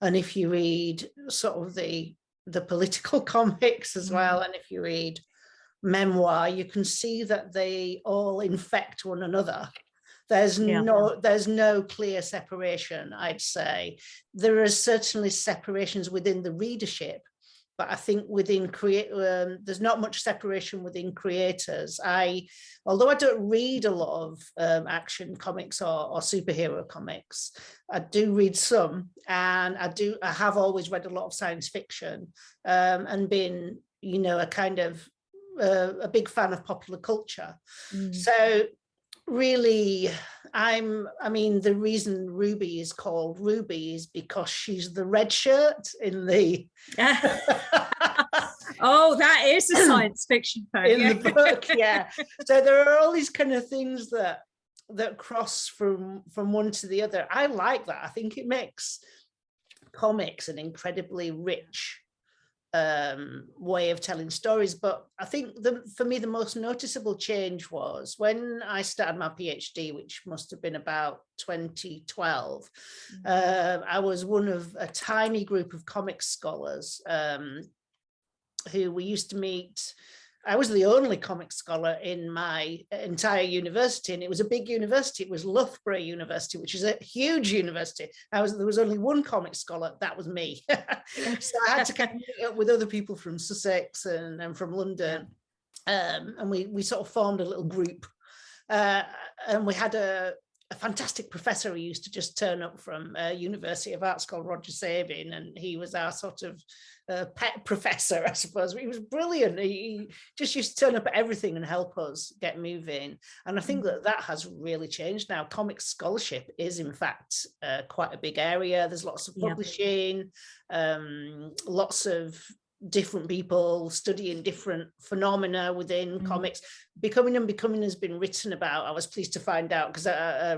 and if you read sort of the political comics as well, and if you read memoir, you can see that they all infect one another. There's no clear separation, I'd say. There are certainly separations within the readership, but I think within there's not much separation within creators. Although I don't read a lot of action comics or superhero comics, I do read some, and I have always read a lot of science fiction, and been, you know, a kind of a big fan of popular culture. So really, I mean, the reason Ruby is called Ruby is because she's the red shirt in the oh, that is a science fiction poem in the book. Yeah, so there are all these kind of things that cross from one to the other. I like that. I think it makes comics an incredibly rich way of telling stories. But I think for me the most noticeable change was when I started my PhD, which must have been about 2012. I was one of a tiny group of comics scholars who we used to meet. I was the only comic scholar in my entire university, and it was a big university. It was Loughborough University, which is a huge university. There was only one comic scholar, that was me. So I had to kind of meet up with other people from Sussex and from London, and we sort of formed a little group. And we had a fantastic professor who used to just turn up from University of Arts called Roger Sabin, and he was our sort of pet professor, I suppose. He was brilliant. He just used to turn up at everything and help us get moving. And I think that has really changed now. Comics scholarship is, in fact, quite a big area. There's lots of publishing, lots of different people studying different phenomena within comics. Becoming Unbecoming has been written about. I was pleased to find out, because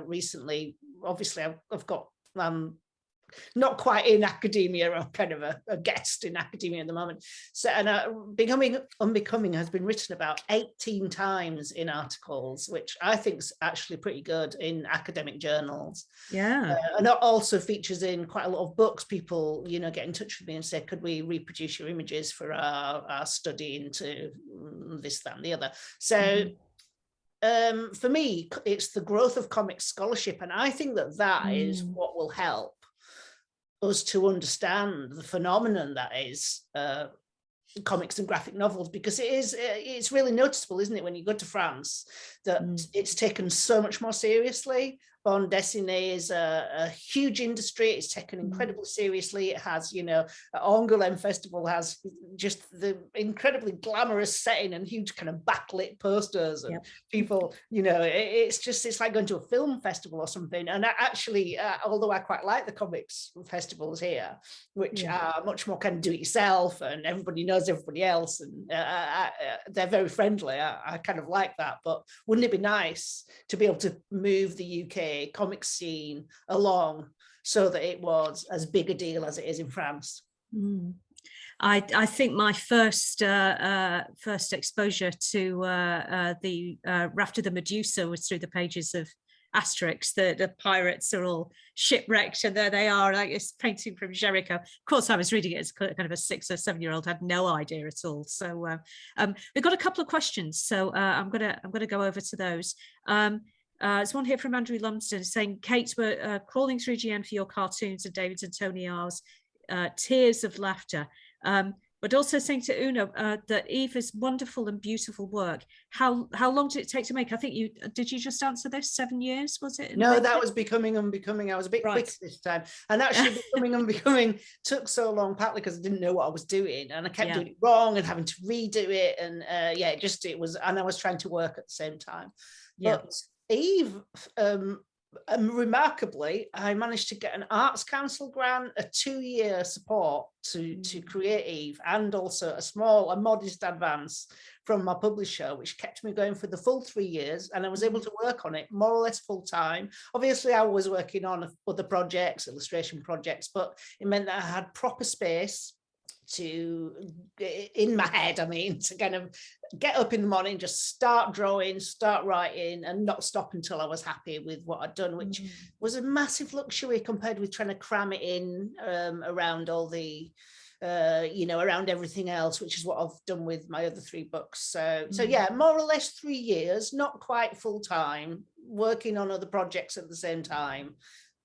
recently, obviously, I've got not quite in academia. I'm kind of a guest in academia at the moment. So, and Becoming Unbecoming has been written about 18 times in articles, which I think is actually pretty good in academic journals. Yeah. And it also features in quite a lot of books. People, you know, get in touch with me and say, could we reproduce your images for our study into this, that, and the other? So for me, it's the growth of comic scholarship. And I think that is what will help us to understand the phenomenon that is comics and graphic novels, because it's really noticeable, isn't it, when you go to France, that it's taken so much more seriously. Bande dessinée is a huge industry. It's taken incredibly seriously. It has, you know, Angoulême Festival has just the incredibly glamorous setting and huge kind of backlit posters and people, you know, it's like going to a film festival or something. And actually, although I quite like the comics festivals here, which are much more kind of do it yourself and everybody knows everybody else, and they're very friendly. I kind of like that. But wouldn't it be nice to be able to move the UK comic scene along so that it was as big a deal as it is in France? I think my first exposure to the Raft of the Medusa was through the pages of Asterix. The pirates are all shipwrecked, and there they are, like this painting from Jericho. Of course, I was reading it as kind of a 6 or 7 year old, had no idea at all. So we've got a couple of questions, so I'm gonna go over to those. There's one here from Andrew Lumsden saying, Kate, we're crawling through GN for your cartoons and David's and Tony R's tears of laughter. But also saying to Una that Eve is wonderful and beautiful work. How long did it take to make? I think you just answer this? 7 years, was it? No, that was Becoming Unbecoming. I was a bit quick this time. And actually Becoming Unbecoming took so long, partly because I didn't know what I was doing, and I kept doing it wrong and having to redo it. And it was, and I was trying to work at the same time. But Eve, remarkably, I managed to get an Arts Council grant, a 2-year support to create Eve, and also a modest advance from my publisher, which kept me going for the full 3 years. And I was able to work on it more or less full time. Obviously, I was working on other projects, illustration projects, but it meant that I had proper space in my head, to kind of get up in the morning, just start drawing, start writing, and not stop until I was happy with what I'd done, which was a massive luxury compared with trying to cram it in around all the around everything else, which is what I've done with my other 3 books. So more or less 3 years, not quite full time, working on other projects at the same time,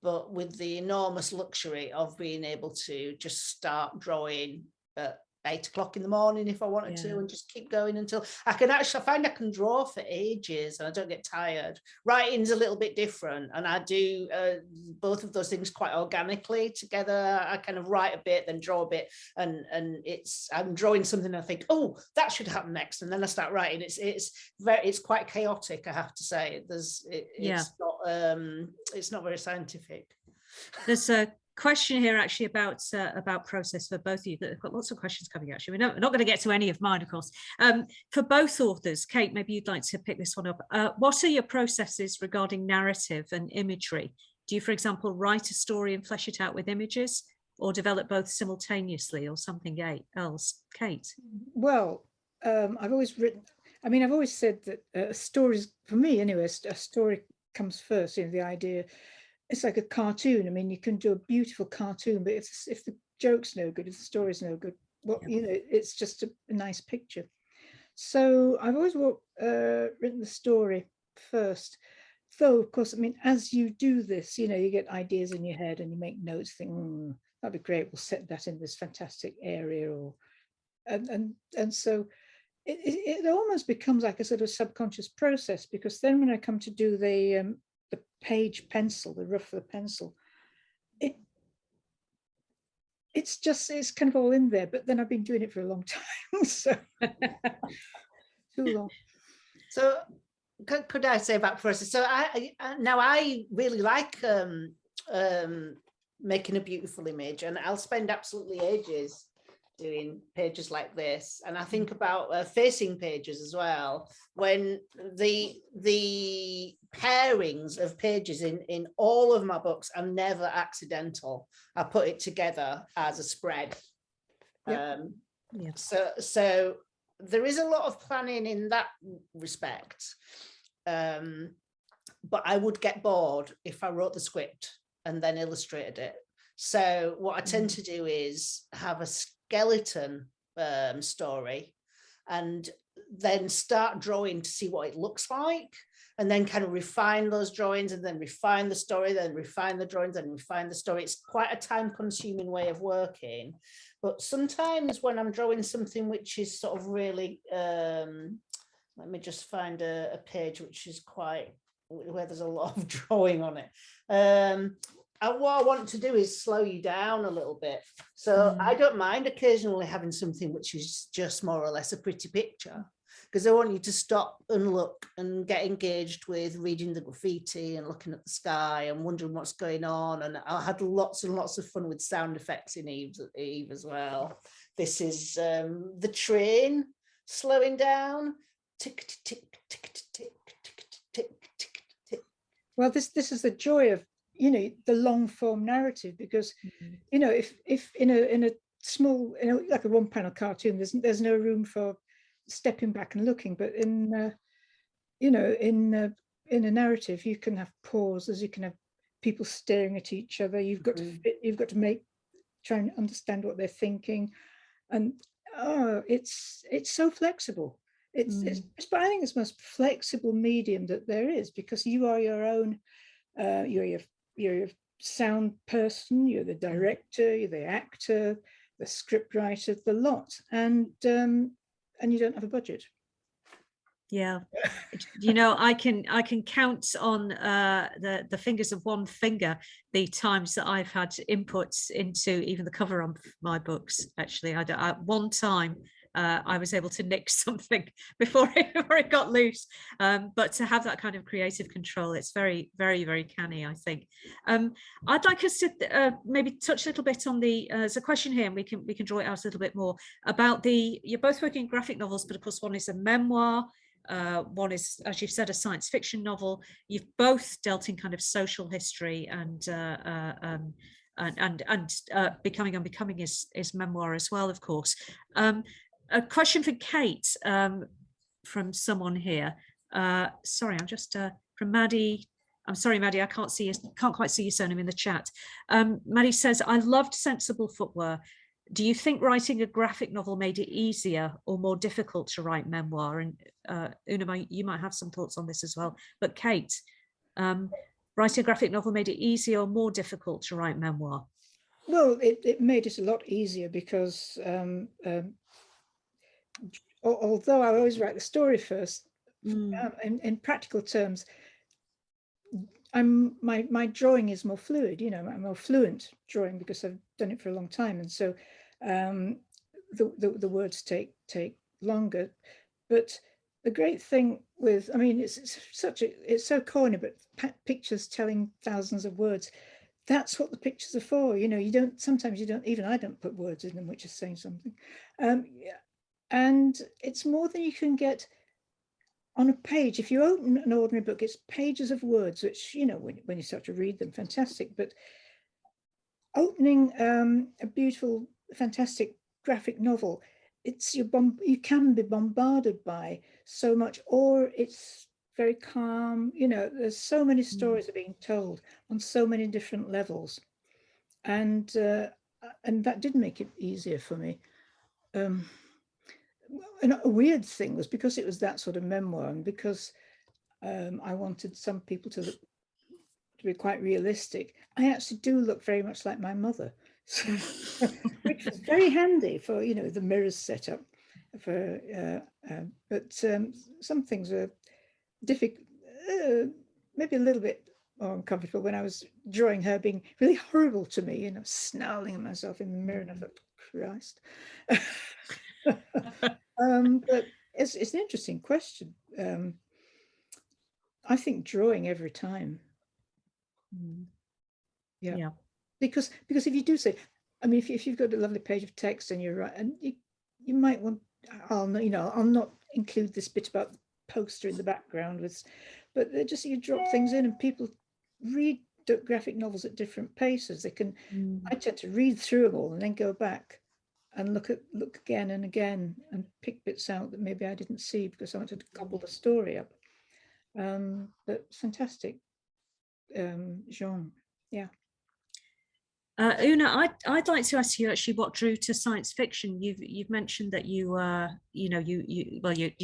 but with the enormous luxury of being able to just start drawing at 8 o'clock in the morning if I wanted to, and just keep going until I can actually, I find I can draw for ages and I don't get tired. Writing's a little bit different, and I do both of those things quite organically together. I kind of write a bit, then draw a bit, and I'm drawing something and I think, oh, that should happen next, and then I start writing. It's quite chaotic, I have to say. It's not very scientific. There's a question here actually about process for both of you. I've got lots of questions coming actually. We're not going to get to any of mine, of course. For both authors, Kate, maybe you'd like to pick this one up. What are your processes regarding narrative and imagery? Do you, for example, write a story and flesh it out with images, or develop both simultaneously, or something else? Kate? Well, I've always said that stories, for me anyway, a story comes first. The idea, it's like a cartoon. I mean, you can do a beautiful cartoon, but if the joke's no good, if the story's no good, well, it's just a nice picture. So I've always written the story first. Though, of course, I mean, as you do this, you get ideas in your head and you make notes, think, that'd be great, we'll set that in this fantastic area, and so it almost becomes like a sort of subconscious process, because then when I come to do the page pencil, the rough of the pencil, it's kind of all in there. But then I've been doing it for a long time, so too long. So could I say about process? So I really like making a beautiful image, and I'll spend absolutely ages doing pages like this. And I think about facing pages as well, when the pairings of pages in all of my books are never accidental. I put it together as a spread. So there is a lot of planning in that respect, but I would get bored if I wrote the script and then illustrated it. So what I tend to do is have a skeleton story, and then start drawing to see what it looks like, and then kind of refine those drawings, and then refine the story, then refine the drawings, and refine the story. It's quite a time-consuming way of working. But sometimes when I'm drawing something which is sort of really, let me just find a page which is where there's a lot of drawing on it. What I want to do is slow you down a little bit. So I don't mind occasionally having something which is just more or less a pretty picture, because I want you to stop and look and get engaged with reading the graffiti and looking at the sky and wondering what's going on. And I had lots and lots of fun with sound effects in Eve as well. This is the train slowing down. Tick, tick, tick, tick, tick, tick, tick, tick, tick. Well, this is the joy of the long form narrative, because if in a small, like a one panel cartoon, there's no room for stepping back and looking, but in a narrative you can have pauses, you can have people staring at each other, you've got to try and understand what they're thinking, and it's so flexible. But I think it's the most flexible medium that there is, because you are your own, you're a sound person, you're the director, you're the actor, the script writer, the lot, and you don't have a budget. Yeah, I can count on the fingers of one finger the times that I've had inputs into even the cover of my books. Actually, one time I was able to nick something before it got loose. But to have that kind of creative control, it's very, very, very canny, I think. I'd like us to maybe touch a little bit on there's a question here, and we can draw it out a little bit more about you're both working in graphic novels, but of course one is a memoir. One is, as you've said, a science fiction novel. You've both dealt in kind of social history and Becoming Unbecoming is memoir as well, of course. A question for Kate from someone here. Sorry, I'm just from Maddie. I'm sorry, Maddie, I can't quite see your surname in the chat. Maddie says, I loved Sensible Footwear. Do you think writing a graphic novel made it easier or more difficult to write memoir? And Una, you might have some thoughts on this as well. But Kate, writing a graphic novel made it easier or more difficult to write memoir? Well, it made it a lot easier because although I always write the story first, in practical terms, my drawing is more fluid. You know, I'm more fluent drawing because I've done it for a long time, and so the words take longer. But the great thing with, I mean, it's so corny, but pictures telling thousands of words. That's what the pictures are for. You know, sometimes you don't, even I don't put words in them which is saying something. And it's more than you can get on a page. If you open an ordinary book, it's pages of words, which, you know, when you start to read them, fantastic. But opening a beautiful, fantastic graphic novel, you can be bombarded by so much, or it's very calm. You know, there's so many stories are being told on so many different levels, and that did make it easier for me. And a weird thing was, because it was that sort of memoir, and because I wanted some people to be quite realistic, I actually do look very much like my mother, which was very handy for, you know, the mirrors set up. But some things were difficult, maybe a little bit more uncomfortable when I was drawing her being really horrible to me, you know, snarling at myself in the mirror, and I thought, Christ. But it's an interesting question. I think drawing every time. Yeah. Because if you do say, I mean, if you've got a lovely page of text and you're right, and you might want, I'll not include this bit about the poster in the background but just, you drop things in, and people read graphic novels at different paces. They can, I tend to read through them all and then go back and look again and again and pick bits out that maybe I didn't see because I wanted to gobble the story up. But fantastic genre, yeah. Una, I'd like to ask you actually what drew to science fiction. You've mentioned that you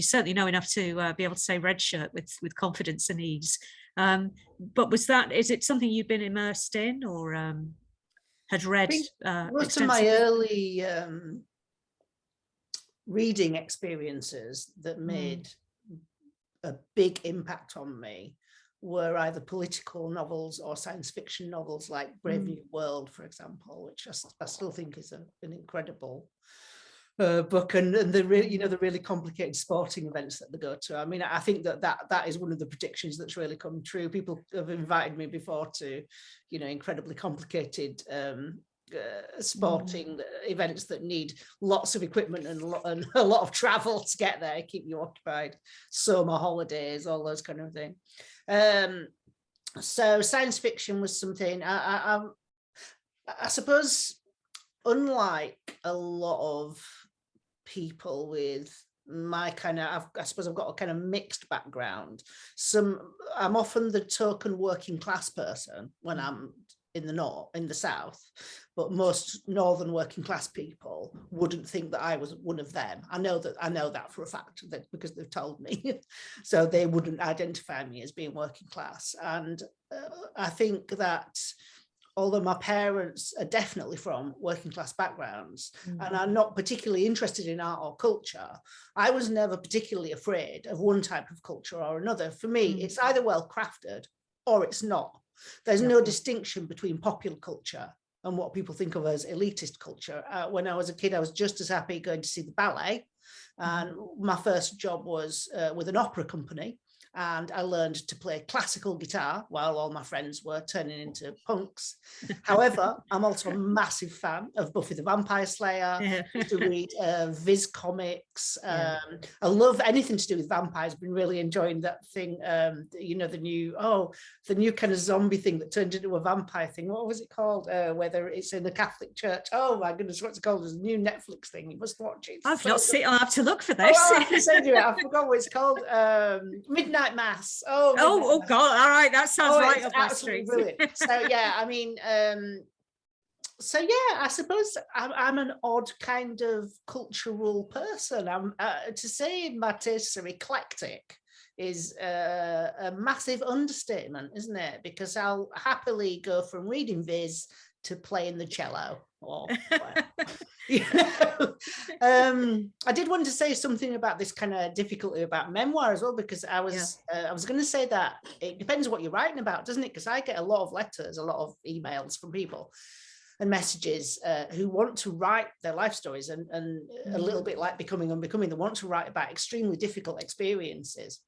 certainly know enough to be able to say red shirt with confidence and ease. But is it something you've been immersed in, or had read? Most of my early reading experiences that made a big impact on me were either political novels or science fiction novels, like Brave New World, for example, which I still think is an incredible book, and the really complicated sporting events that they go to. I mean, I think that is one of the predictions that's really come true. People have invited me before to, you know, incredibly complicated sporting events that need lots of equipment and a lot of travel to get there, keep you occupied, summer holidays, all those kind of things. So science fiction was something I suppose, unlike a lot of people with my kind of, I suppose I've got a kind of mixed background. I'm often the token working class person when I'm in the south, but most northern working class people wouldn't think that I was one of them. I know that for a fact, that because they've told me. So they wouldn't identify me as being working class. And I think that although my parents are definitely from working class backgrounds and are not particularly interested in art or culture, I was never particularly afraid of one type of culture or another. For me, it's either well crafted or it's not. There's no distinction between popular culture and what people think of as elitist culture. When I was a kid, I was just as happy going to see the ballet. And my first job was with an opera company. And I learned to play classical guitar while all my friends were turning into punks. However, I'm also a massive fan of Buffy the Vampire Slayer. I used to read Viz comics. I love anything to do with vampires. Been really enjoying that thing. You know, the new kind of zombie thing that turned into a vampire thing. What was it called? Whether it's in the Catholic Church. Oh my goodness, what's it called? It's a new Netflix thing. You must watch it. I've not seen. I'll have to look for this. Oh, I can send you it. I forgot what it's called. Midnight Mass. God! All right, that sounds right up my street. Brilliant. So yeah, I mean, I suppose I'm an odd kind of cultural person. I'm to say my tastes are eclectic is a massive understatement, isn't it? Because I'll happily go from reading Viz to playing the cello or you know. I did want to say something about this kind of difficulty about memoir as well, because I was going to say that it depends what you're writing about, doesn't it? Because I get a lot of letters, a lot of emails from people and messages who want to write their life stories, and a little bit like Becoming Unbecoming, they want to write about extremely difficult experiences.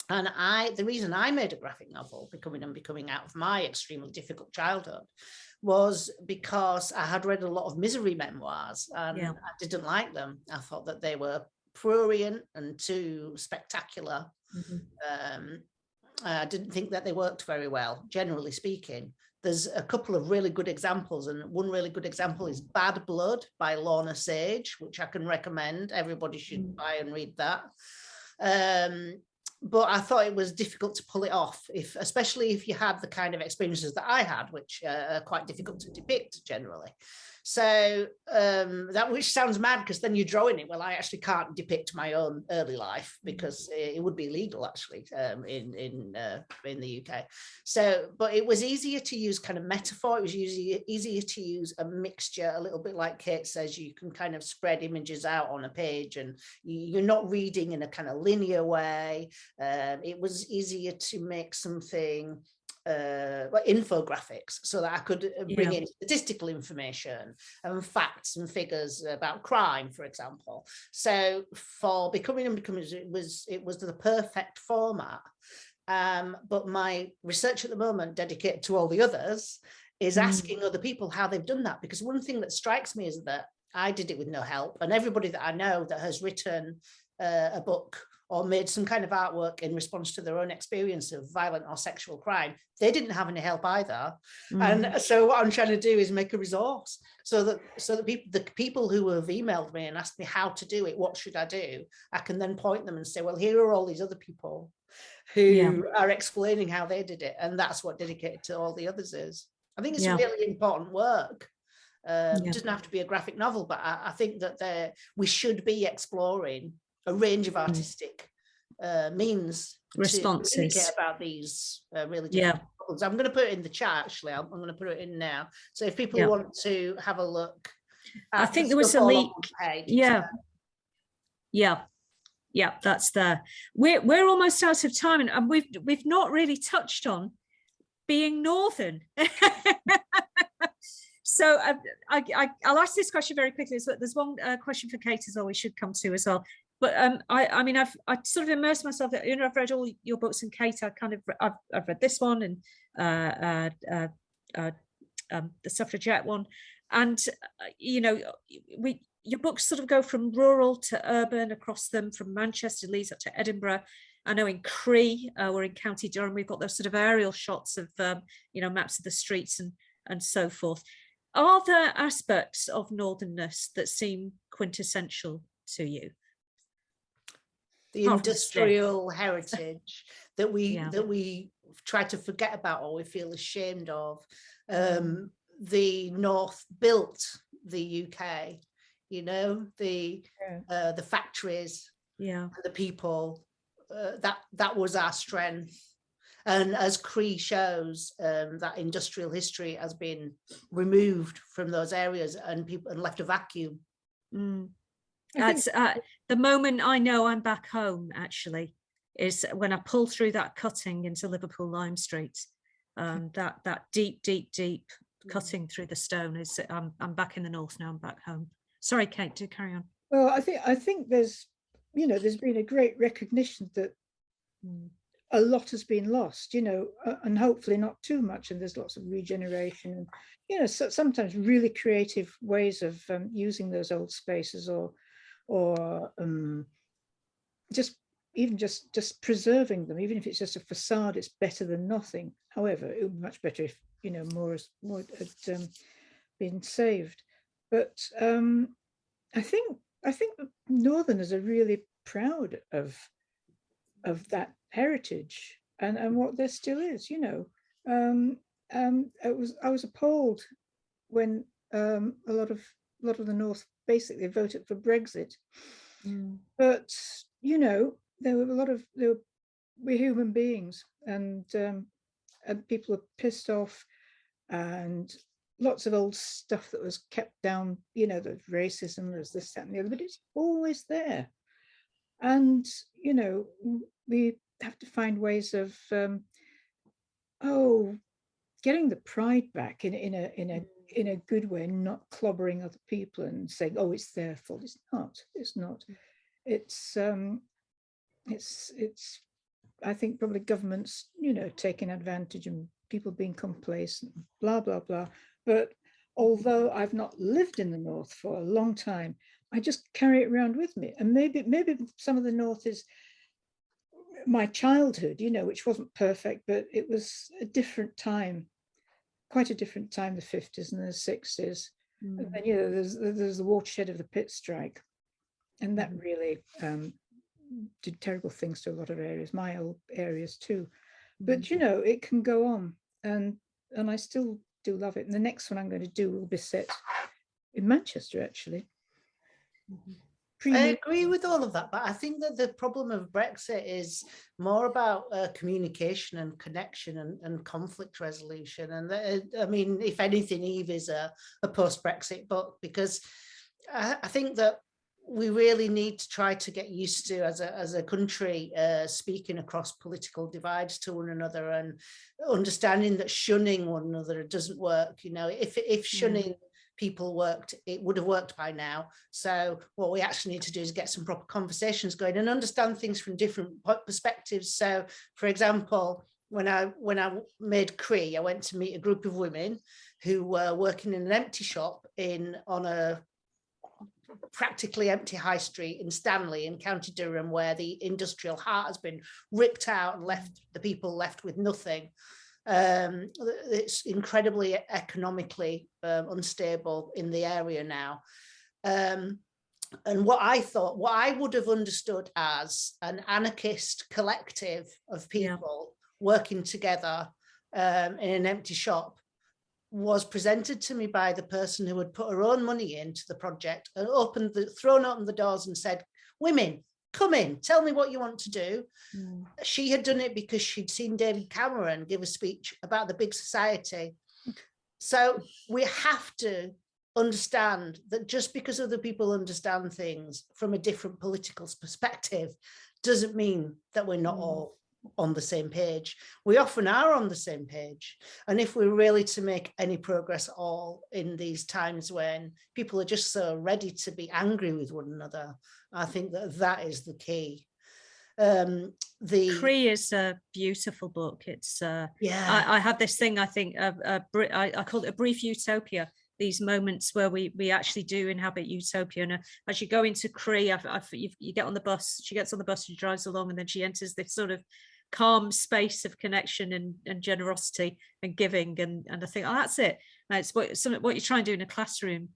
And the reason I made a graphic novel, Becoming Unbecoming, out of my extremely difficult childhood, was because I had read a lot of misery memoirs, and I didn't like them. I thought that they were prurient and too spectacular. I didn't think that they worked very well, generally speaking. There's a couple of really good examples, and one really good example is Bad Blood by Lorna Sage, which I can recommend. Everybody should buy and read that. But I thought it was difficult to pull it off, especially if you had the kind of experiences that I had, which are quite difficult to depict generally. So that, which sounds mad, because then you're drawing it. Well, I actually can't depict my own early life because it would be illegal actually in the UK. So, but it was easier to use kind of metaphor. It was easier to use a mixture, a little bit like Kate says. You can kind of spread images out on a page, and you're not reading in a kind of linear way. It was easier to make something like infographics, so that I could bring in statistical information and facts and figures about crime, for example. So for Becoming Unbecoming, it was the perfect format. But my research at the moment, dedicated to all the others, is asking other people how they've done that, because one thing that strikes me is that I did it with no help, and everybody that I know that has written a book or made some kind of artwork in response to their own experience of violent or sexual crime, they didn't have any help either. And so what I'm trying to do is make a resource so that the people who have emailed me and asked me how to do it, what should I do, I can then point them and say, well, here are all these other people who are explaining how they did it. And that's what Dedicated to All the Others is. I think it's really important work. It doesn't have to be a graphic novel, but I think that we should be exploring a range of artistic means responses to communicate about these really different problems. I'm going to put it in the chat, actually. I'm going to put it in now. So if people want to have a look, I think there was a leak. That's there. We're almost out of time, and we've not really touched on being Northern. So I'll ask this question very quickly. So there's one question for Kate as well we should come to as well. But I mean, I've sort of immersed myself. You know, I've read all your books, and Kate, I've read this one and the suffragette one, and you know, your books sort of go from rural to urban across them, from Manchester, Leeds up to Edinburgh. I know in Cree, we're in County Durham. We've got those sort of aerial shots of you know, maps of the streets and so forth. Are there aspects of Northernness that seem quintessential to you? The industrial heritage that we try to forget about, or we feel ashamed of. The North built the UK, you know, the factories, the people. That was our strength. And as Cree shows, that industrial history has been removed from those areas, and left a vacuum. That's the moment I know I'm back home, actually, is when I pull through that cutting into Liverpool Lime Street. That deep cutting through the stone is I'm back in the north now. I'm back home. Sorry, Kate, do carry on. Well, I think there's been a great recognition that a lot has been lost, you know, and hopefully not too much. And there's lots of regeneration, and you know, sometimes really creative ways of using those old spaces, or just preserving them. Even if it's just a facade, it's better than nothing. However, it would be much better if, you know, more had been saved. But I think Northerners are really proud of that heritage and what there still is, you know. I was appalled when a lot of the North basically voted for Brexit. But you know, we're human beings, and people are pissed off, and lots of old stuff that was kept down, you know, the racism, there's this, that, and the other, but it's always there. And, you know, we have to find ways of, getting the pride back in a good way, not clobbering other people and saying, oh, it's their fault. It's not. It's I think probably governments, you know, taking advantage and people being complacent, blah, blah, blah. But although I've not lived in the North for a long time, I just carry it around with me. And maybe some of the North is my childhood, you know, which wasn't perfect, but it was a different time, quite a different time, the 50s and the 60s. And then, you know, there's the watershed of the Pitt strike. And that really did terrible things to a lot of areas, my old areas too. But, you know, it can go on. And I still do love it. And the next one I'm going to do will be set in Manchester, actually. I agree with all of that, but I think that the problem of Brexit is more about communication and connection and conflict resolution. And I mean, if anything, Eve is a post-Brexit book, because I think that we really need to try to get used to, as a country, speaking across political divides to one another and understanding that shunning one another doesn't work. You know, if shunning people worked, it would have worked by now. So what we actually need to do is get some proper conversations going and understand things from different perspectives. So, for example, when I made Cree, I went to meet a group of women who were working in an empty shop on a practically empty high street in Stanley in County Durham, where the industrial heart has been ripped out and left the people left with nothing. It's incredibly economically unstable in the area now. And what I would have understood as an anarchist collective of people working together in an empty shop was presented to me by the person who had put her own money into the project and thrown open the doors and said, women, come in, tell me what you want to do. She had done it because she'd seen David Cameron give a speech about the big society. So we have to understand that just because other people understand things from a different political perspective doesn't mean that we're not all on the same page. We often are on the same page. And if we're really to make any progress at all in these times when people are just so ready to be angry with one another, I think that is the key. Cree is a beautiful book. It's I have this thing, I think, I call it a brief utopia, these moments where we actually do inhabit utopia. And as you go into Cree, you get on the bus, she gets on the bus, she drives along, and then she enters this sort of calm space of connection and generosity and giving. And I think, oh, that's it. It's what you try and do in a classroom.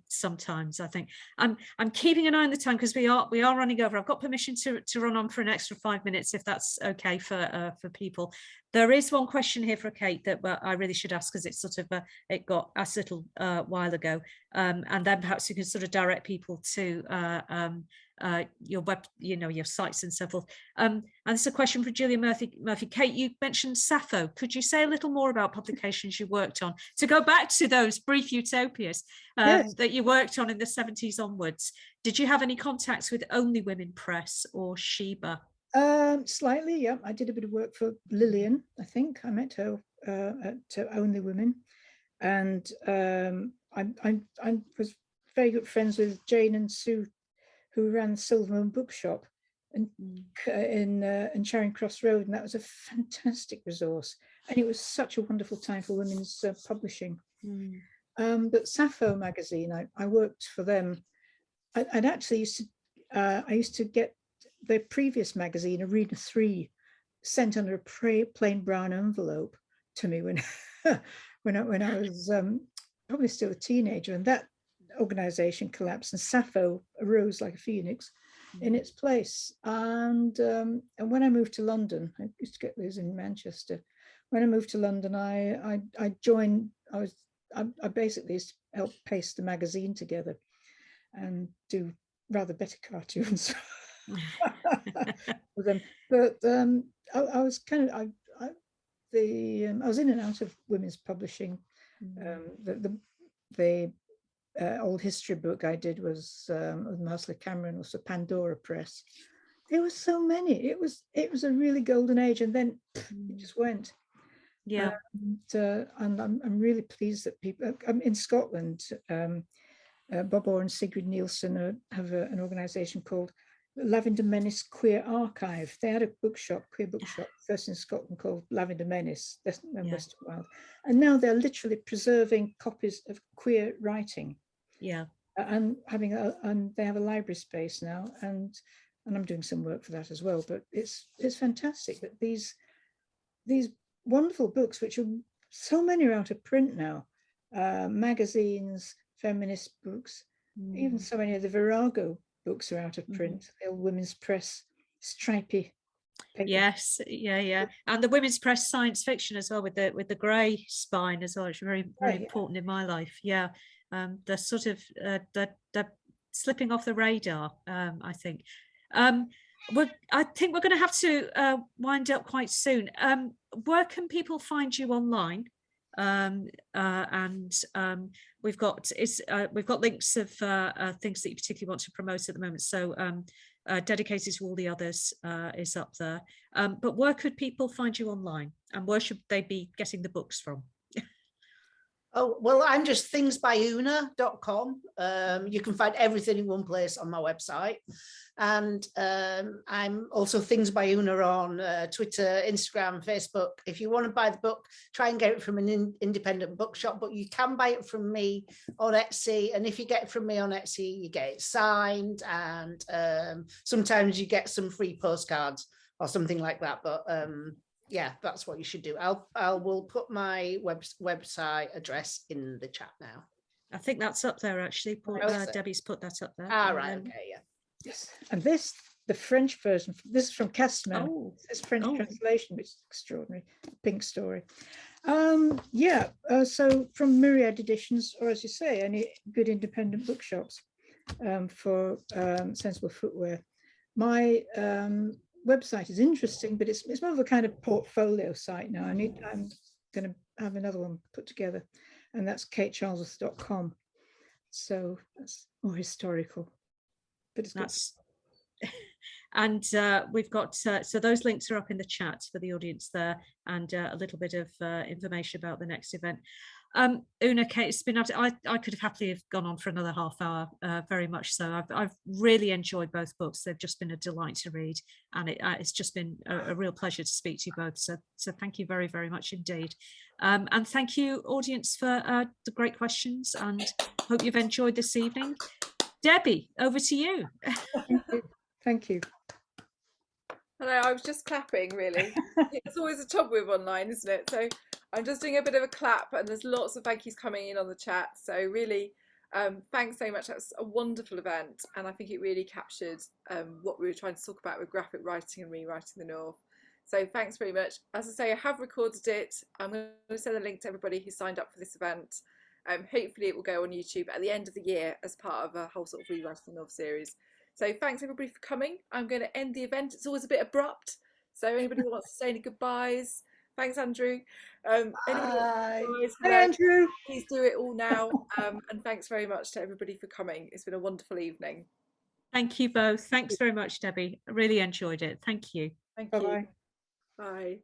Sometimes I think I'm keeping an eye on the time because we are running over. I've got permission to run on for an extra 5 minutes if that's okay for people. There is one question here for Kate that I really should ask because it's sort of it got asked a little while ago, and then perhaps you can sort of direct people to your web, your sites and so forth. And it's a question for Julia Murphy. Kate, you mentioned Sappho. Could you say a little more about publications you worked on? To go back to those brief utopias that you worked on in the 70s onwards, did you have any contacts with Only Women Press or Sheba? Slightly, yeah. I did a bit of work for Lillian, I think. I met her at Only Women. And I was very good friends with Jane and Sue, who ran Silverman Bookshop in Charing Cross Road, and that was a fantastic resource. And it was such a wonderful time for women's publishing. But Sappho magazine, I worked for them. I'd actually I used to get their previous magazine, Arena 3, sent under a plain brown envelope to me when I was probably still a teenager, and that organization collapsed and Sappho arose like a phoenix in its place. And when I moved to London, I used to get those in Manchester. When I moved to London, I joined. I basically helped paste the magazine together and do rather better cartoons for them. But I was kind of I was in and out of women's publishing The old history book I did was with Marcella Cameron, also Pandora Press. There were so many. It was a really golden age, and then it just went. Yeah. And I'm really pleased that people in Scotland, Bob Orr and Sigrid Nielsen have an organisation called Lavender Menace Queer Archive. They had a bookshop, queer bookshop, first in Scotland, called Lavender Menace, Western Wild, and now they're literally preserving copies of queer writing. Yeah. And and they have a library space now, and I'm doing some work for that as well. But it's fantastic that these wonderful books, which are so many, are out of print now, magazines, feminist books, even so many of the Virago books are out of print. The old women's press stripy paper. Yes, yeah, and the women's press science fiction as well, with the grey spine as well. It's very important in my life. Yeah, they're sort of they're slipping off the radar. I think. I think we're going to have to wind up quite soon. Where can people find you online? We've got links of things that you particularly want to promote at the moment. So dedicated to all the others is up there. But where could people find you online, and where should they be getting the books from? Oh, well, I'm just thingsbyuna.com. You can find everything in one place on my website. And I'm also Things by Una on Twitter, Instagram, Facebook. If you want to buy the book, try and get it from an independent bookshop, but you can buy it from me on Etsy. And if you get it from me on Etsy, you get it signed, and sometimes you get some free postcards or something like that. But yeah, that's what you should do. Will put my website address in the chat now. I think that's up there actually. Debbie's put that up there. Right, okay, yeah. Yes, and the French version, this is from Castman. It's French translation, which is extraordinary. Pink Story. So from Myriad Editions, or as you say, any good independent bookshops for Sensible Footwear. My website is interesting, but it's more of a kind of portfolio site now. I'm going to have another one put together, and that's katecharlesworth.com. So that's more historical, but it's that's good. And we've got so those links are up in the chat for the audience there, and a little bit of information about the next event. Una, Kate, it's been I could have happily have gone on for another half hour, very much so. I've really enjoyed both books. They've just been a delight to read, and it's just been a real pleasure to speak to you both. So thank you very, very much indeed. And thank you, audience, for the great questions, and hope you've enjoyed this evening. Debbie, over to you. Thank you. Hello, I was just clapping, really. It's always a trouble with online, isn't it? So I'm just doing a bit of a clap, and there's lots of thank yous coming in on the chat. So really, thanks so much. That's a wonderful event, and I think it really captured what we were trying to talk about with graphic writing and rewriting the North. So thanks very much. As I say, I have recorded it. I'm going to send a link to everybody who signed up for this event. Hopefully it will go on YouTube at the end of the year as part of a whole sort of Rewriting the North series. So thanks everybody for coming. I'm going to end the event. It's always a bit abrupt. So anybody who wants to say any goodbyes? Thanks, Andrew. Bye. Hey, Andrew. Please do it all now. And thanks very much to everybody for coming. It's been a wonderful evening. Thank you both. Thanks very much, Debbie. I really enjoyed it. Thank you. Thank Bye-bye. you. Bye.